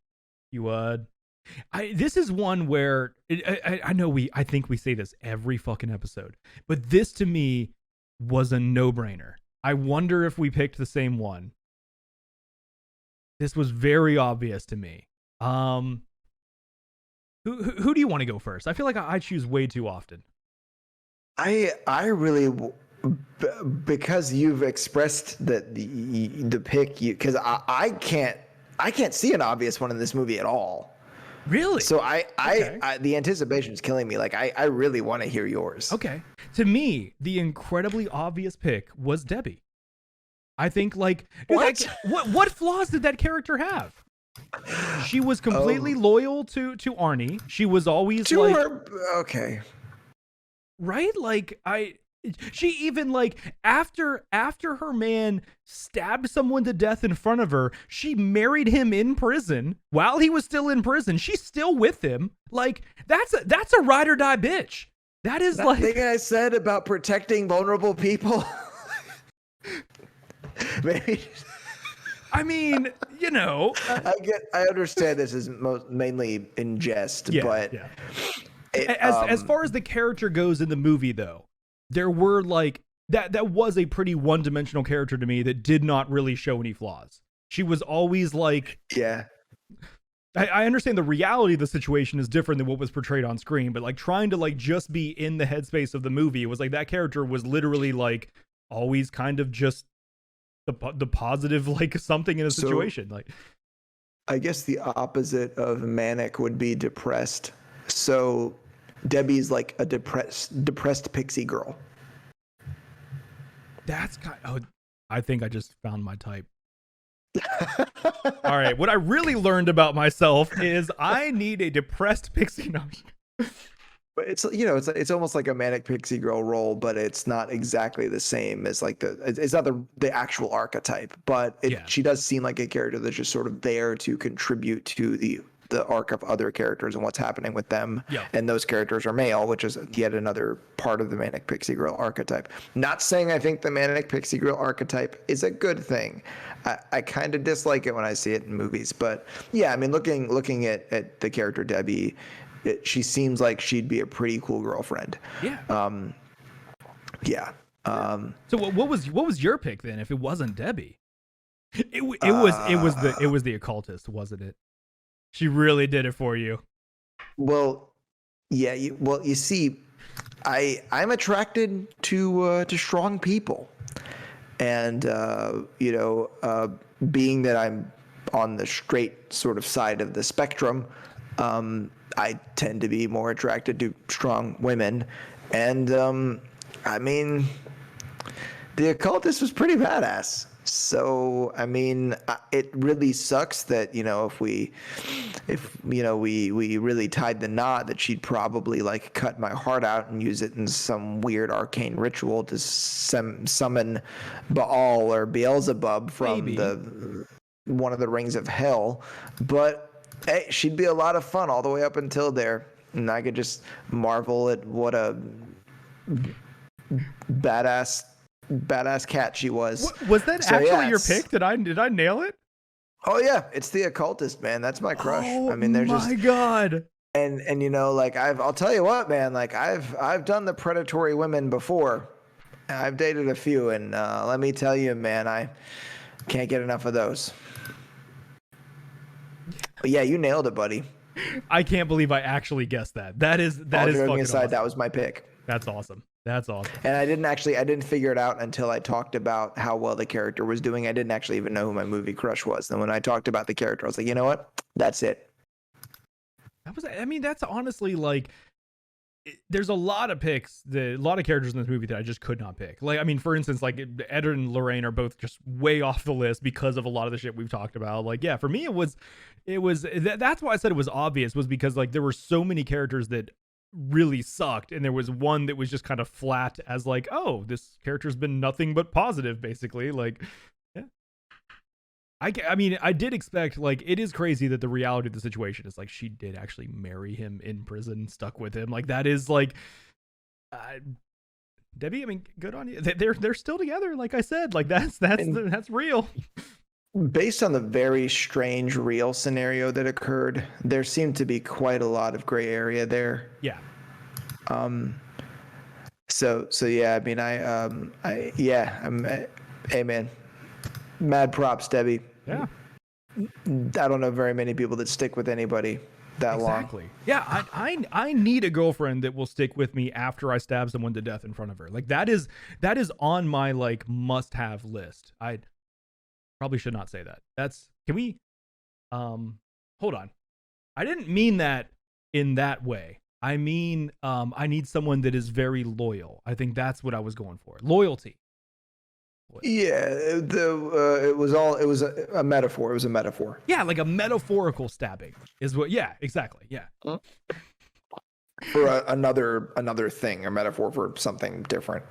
This is one where I know I think we say this every fucking episode, but this to me was a no-brainer. I wonder if we picked the same one. This was very obvious to me. Who do you want to go first? I feel like I choose way too often. I really, because you've expressed that the pick, because I can't see an obvious one in this movie at all. Really? So I the anticipation is killing me. Like I really want to hear yours. Okay. To me, the incredibly obvious pick was Debbie. I think, like, dude, what flaws did that character have? She was completely loyal to Arnie. She was always like, okay, right? Like she even like after her man stabbed someone to death in front of her, she married him in prison while he was still in prison. She's still with him. Like that's a ride or die bitch. That is like thing I said about protecting vulnerable people. Maybe. I mean, you know, I understand this is mainly in jest, but yeah. As far as the character goes in the movie, though, there were like that was a pretty one-dimensional character to me that did not really show any flaws. She was always like, yeah. I understand the reality of the situation is different than what was portrayed on screen, but like trying to like just be in the headspace of the movie, it was like that character was literally like always kind of just the positive, like something in a situation. Like, I guess the opposite of manic would be depressed. So Debbie's like a depressed pixie girl. That's I think I just found my type. All right, what I really learned about myself is I need a depressed pixie. No. But it's, you know, it's almost like a manic pixie girl role, but it's not exactly the same as like it's not the actual archetype, but she does seem like a character that's just sort of there to contribute to the arc of other characters and what's happening with them. Yeah. And those characters are male, which is yet another part of the manic pixie girl archetype. Not saying I think the manic pixie girl archetype is a good thing. I kind of dislike it when I see it in movies, but yeah, I mean, looking at the character Debbie, she seems like she'd be a pretty cool girlfriend. Yeah. Yeah. So what was your pick then? If it wasn't Debbie, it was the occultist, wasn't it? She really did it for you. Well, yeah. You see, I'm attracted to strong people, and being that I'm on the straight sort of side of the spectrum, I tend to be more attracted to strong women, and I mean, the occultist was pretty badass. So I mean, it really sucks that if we really tied the knot, that she'd probably like cut my heart out and use it in some weird arcane ritual to summon Baal or Beelzebub from one of the rings of hell. But hey, she'd be a lot of fun all the way up until there, and I could just marvel at what a badass cat she was. Was that So, actually yeah, your it's- pick? Did I nail it? Oh yeah, it's the occultist, man. That's my crush. Oh I mean, they're my just god. and you know, like I'll tell you what, man. Like I've done the predatory women before. I've dated a few, and let me tell you, man, I can't get enough of those. But yeah, you nailed it, buddy. I can't believe I actually guessed that. That is All fucking joking aside, awesome. that was my pick. That's awesome. That's awesome. And I didn't figure it out until I talked about how well the character was doing. I didn't actually even know who my movie crush was. And when I talked about the character, I was like, you know what? That's it. I mean, that's honestly like, there's a lot of picks, a lot of characters in this movie that I just could not pick. Like, I mean, for instance, like Ed and Lorraine are both just way off the list because of a lot of the shit we've talked about. Like, yeah, for me, that's why I said it was obvious, was because like there were so many characters that really sucked, and there was one that was just kind of flat as like, oh, this character's been nothing but positive, basically. Like, yeah. I mean, I did expect, like, it is crazy that the reality of the situation is like she did actually marry him in prison, stuck with him. Like, that is like, Debbie, I mean, good on you. They're still together, like I said. Like, that's real. Based on the very strange real scenario that occurred, there seemed to be quite a lot of gray area there. Yeah. So yeah, I mean, hey man, mad props, Debbie. Yeah. I don't know very many people that stick with anybody that long. Exactly. Yeah, I need a girlfriend that will stick with me after I stab someone to death in front of her. Like, that is on my like must-have list. I probably should not say that. Can we hold on. I didn't mean that in that way. I mean, I need someone that is very loyal. I think that's what I was going for. Loyalty. Yeah, it was a metaphor. It was a metaphor. Yeah, like a metaphorical stabbing is what. Yeah, exactly. Yeah. For another thing, a metaphor for something different.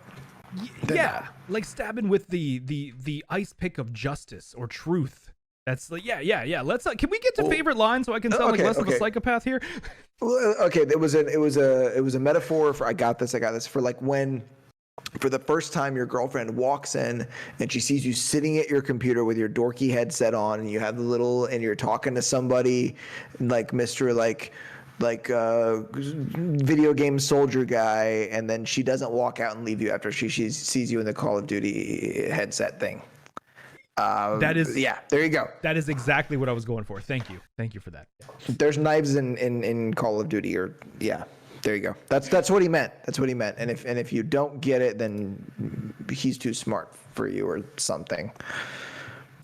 Yeah, like stabbing with the ice pick of justice or truth. That's like, yeah. Let's can we get to favorite line so I can sound like less of a psychopath here? Well, okay, it was a metaphor for I got this for like when, for the first time, your girlfriend walks in and she sees you sitting at your computer with your dorky headset on, and you have and you're talking to somebody like Mr. like video game soldier guy, and then she doesn't walk out and leave you after she sees you in the Call of Duty headset thing. There you go. That is exactly what I was going for. Thank you for that. Yeah. There's knives in Call of Duty, or yeah. There you go. That's what he meant. And if you don't get it, then he's too smart for you or something.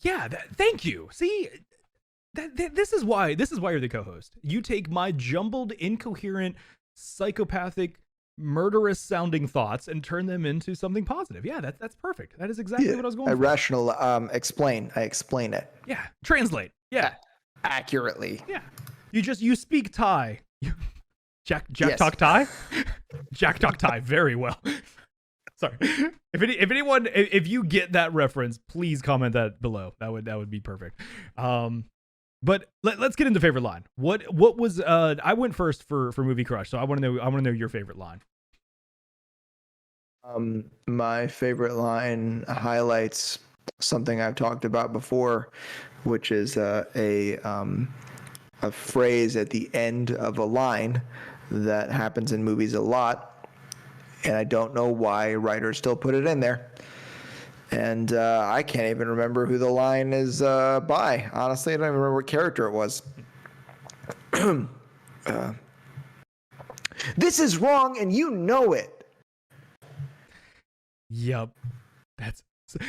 Yeah. Thank you. See, this is why you're the co-host. You take my jumbled, incoherent, psychopathic, murderous sounding thoughts and turn them into something positive. Yeah, that's perfect. That is exactly what I was going for. Explain. I explain it. Yeah. Translate. Yeah. Accurately. Yeah. You speak Thai. Jack yes. talk Thai? Jack talk Thai very well. Sorry. If you get that reference, please comment that below. That would be perfect. But let's get into favorite line. What was I went first for movie crush, so I want to know your favorite line. My favorite line highlights something I've talked about before, which is a phrase at the end of a line that happens in movies a lot, and I don't know why writers still put it in there. And I can't even remember who the line is by. Honestly, I don't even remember what character it was. This is wrong, and you know it. Yep. That's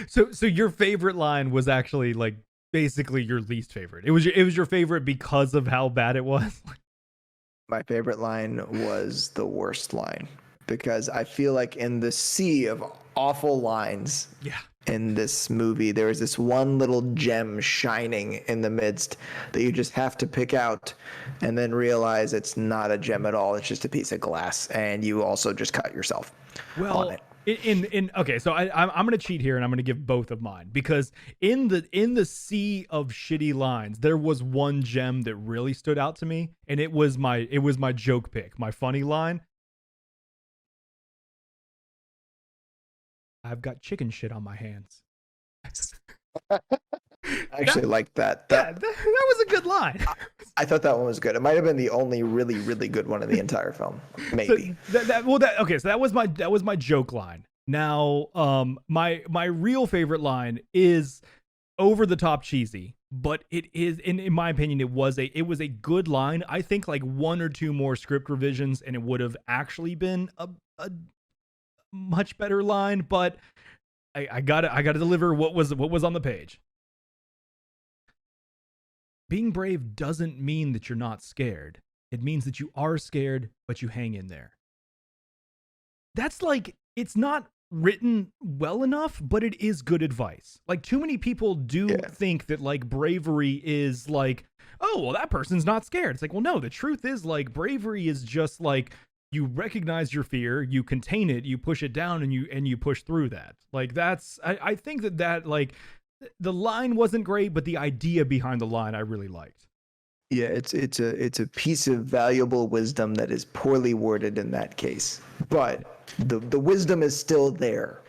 so your favorite line was actually like basically your least favorite. It was your favorite because of how bad it was. My favorite line was the worst line, because I feel like in the sea of awful lines in this movie, there is this one little gem shining in the midst that you just have to pick out and then realize it's not a gem at all. It's just a piece of glass, and you also just cut yourself on it. Okay, so I'm gonna cheat here and I'm gonna give both of mine, because in the sea of shitty lines, there was one gem that really stood out to me, and it was my joke pick, my funny line. I've got chicken shit on my hands. I actually liked that. Yeah, that was a good line. I thought that one was good. It might have been the only really, really good one in the entire film. Maybe. So that was my joke line. Now, my real favorite line is over the top cheesy, but it is, in my opinion, it was a good line. I think like one or two more script revisions and it would have actually been a much better line, but I gotta deliver what was on the page. Being brave doesn't mean that you're not scared. It means that you are scared, but you hang in there. That's like, it's not written well enough, but it is good advice. Like, too many people do think that like bravery is like, oh, well, that person's not scared. It's like, well, no, the truth is like bravery is just like, you recognize your fear, you contain it, you push it down, and you push through that. Like, that's, I think that like, the line wasn't great, but the idea behind the line I really liked. Yeah, it's a piece of valuable wisdom that is poorly worded in that case, but the wisdom is still there.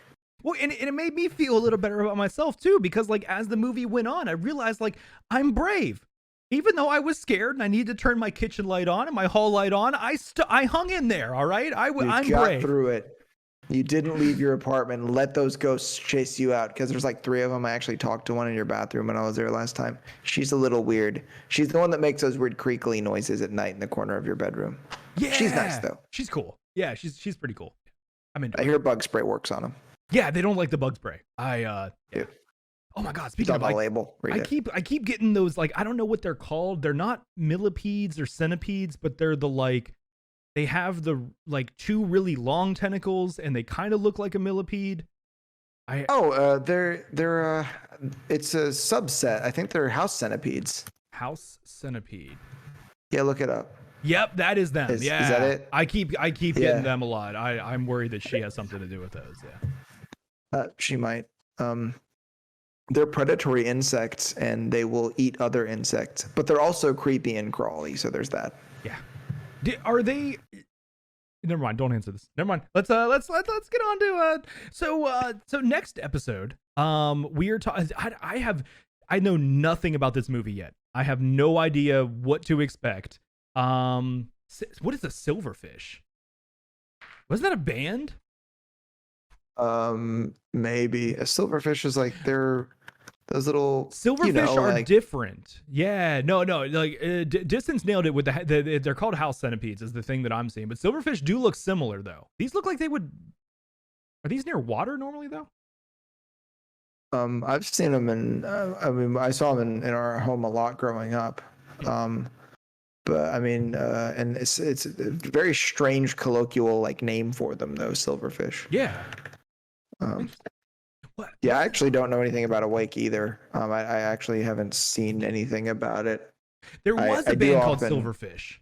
Well, and it made me feel a little better about myself too, because like as the movie went on, I realized like I'm brave. Even though I was scared and I needed to turn my kitchen light on and my hall light on, I hung in there. All right, I'm got brave. Through it. You didn't leave your apartment and let those ghosts chase you out, because there's like 3 of them. I actually talked to one in your bathroom when I was there last time. She's a little weird. She's the one that makes those weird creakly noises at night in the corner of your bedroom. Yeah, she's nice though. She's cool. Yeah, she's pretty cool. I hear bug spray works on them. Yeah, they don't like the bug spray. Yeah. Oh my god! Speaking of like, label, I keep getting those, like, I don't know what they're called. They're not millipedes or centipedes, but they're the like. They have the like 2 really long tentacles, and they kind of look like a millipede. They're it's a subset. I think they're house centipedes. House centipede. Yeah, look it up. Yep, that is them. Is that it? I keep getting them a lot. I'm worried that she has something to do with those. Yeah. She might. They're predatory insects, and they will eat other insects, but they're also creepy and crawly. So there's that. Yeah. Are they? Never mind. Don't answer this. Never mind. Let's get on to so next episode. We are talking. I know nothing about this movie yet. I have no idea what to expect. What is a silverfish? Was that a band? Maybe a silverfish is like they're those little silverfish are like, different. Yeah, no, like Distance nailed it with they're called house centipedes is the thing that I'm seeing, but silverfish do look similar though. These look like they would. Are these near water normally though? I've seen them in. I saw them in our home a lot growing up. But I mean, and it's a very strange colloquial like name for them though, silverfish. Yeah. Yeah, I actually don't know anything about Awake either. I actually haven't seen anything about it. There was a band called Silverfish.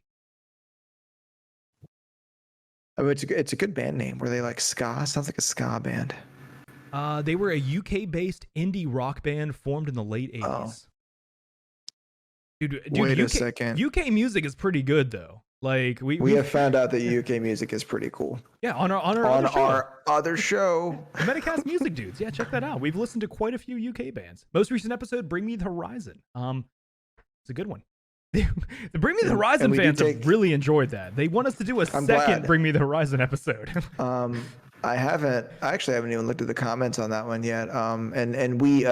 I mean, it's a good band name. Were they like ska? Sounds like a ska band. They were a UK-based indie rock band formed in the late 80s. Oh. Dude, wait a second. UK music is pretty good though. Like we have found out that UK music is pretty cool. Yeah, on our other show, the Metacast Music Dudes. Yeah, check that out. We've listened to quite a few UK bands. Most recent episode, Bring Me the Horizon. It's a good one. The Bring Me the Horizon fans have really enjoyed that. They want us to do a second Bring Me the Horizon episode. I actually haven't even looked at the comments on that one yet. And we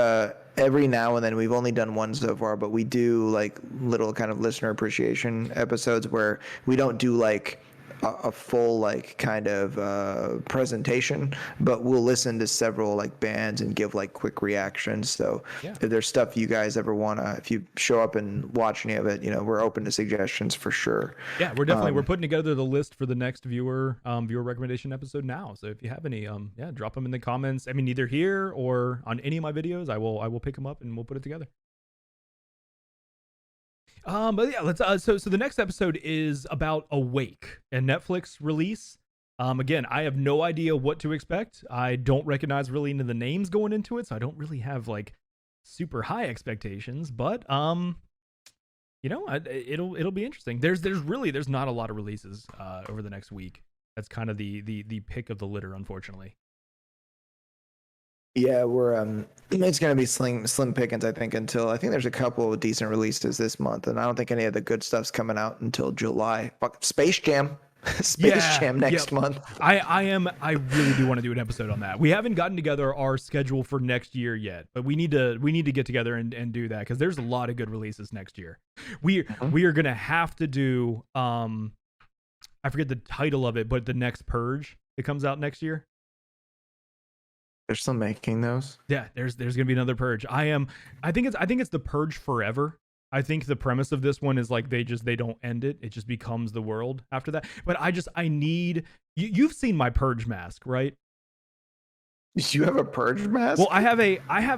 every now and then, we've only done one so far, but we do like little kind of listener appreciation episodes where we don't do like a full like kind of presentation, but we'll listen to several like bands and give like quick reactions. So if there's stuff you guys ever wanna, if you show up and watch any of it, we're open to suggestions for sure. Yeah, we're definitely we're putting together the list for the next viewer recommendation episode now. So if you have any, drop them in the comments. I mean, either here or on any of my videos, I will pick them up and we'll put it together. But yeah, let's so the next episode is about Awake, a Netflix release. Again, I have no idea what to expect. I don't recognize really any of the names going into it, so I don't really have like super high expectations, but it'll be interesting. There's not a lot of releases over the next week. That's kind of the pick of the litter, unfortunately. Yeah, we're it's gonna be slim pickings, I think, until I think there's a couple of decent releases this month, and I don't think any of the good stuff's coming out until July. Fuck, Space Jam, Space Yeah, Jam yep. next month. I really do want to do an episode on that. We haven't gotten together our schedule for next year yet, but we need to get together and do that because there's a lot of good releases next year. We are gonna have to do I forget the title of it, but the next Purge that comes out next year. They're still making those. Yeah, there's gonna be another Purge. I think it's the Purge Forever. I think the premise of this one is like they don't end it. It just becomes the world after that. But I need you've seen my Purge mask, right? You have a purge mask? Well, I have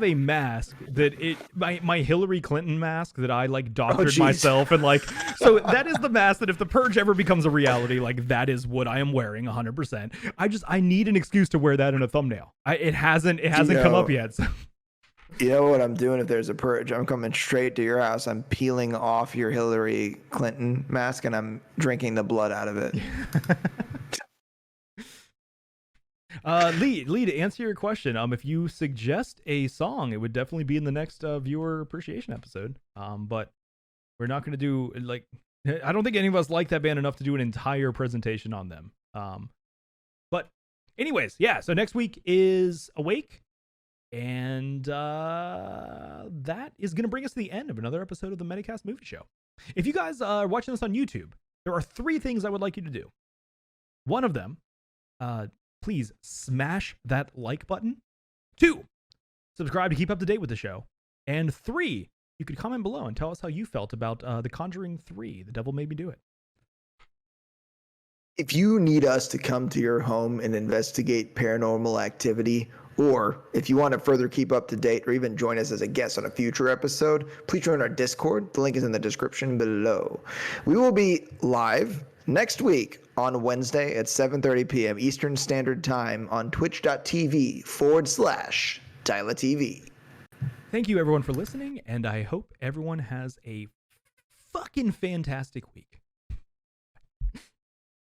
a mask that my Hillary Clinton mask that I like doctored myself and like so that is the mask that if the Purge ever becomes a reality, like that is what I am wearing 100%. I need an excuse to wear that in a thumbnail. It hasn't come up yet. So. You know what I'm doing if there's a purge? I'm coming straight to your house. I'm peeling off your Hillary Clinton mask and I'm drinking the blood out of it. Lee, to answer your question, if you suggest a song, it would definitely be in the next viewer appreciation episode. But we're not going to do like I don't think any of us like that band enough to do an entire presentation on them. But anyways, yeah. So next week is Awake, and that is going to bring us to the end of another episode of the Metacast Movie Show. If you guys are watching this on YouTube, there are 3 things I would like you to do. One of them, please smash that like button. 2, subscribe to keep up to date with the show. And 3, you could comment below and tell us how you felt about The Conjuring 3, The Devil Made Me Do It. If you need us to come to your home and investigate paranormal activity, or if you want to further keep up to date or even join us as a guest on a future episode, please join our Discord. The link is in the description below. We will be live next week on Wednesday at 7:30 p.m. Eastern Standard Time on twitch.tv/DilaTV. Thank you everyone for listening, and I hope everyone has a fucking fantastic week.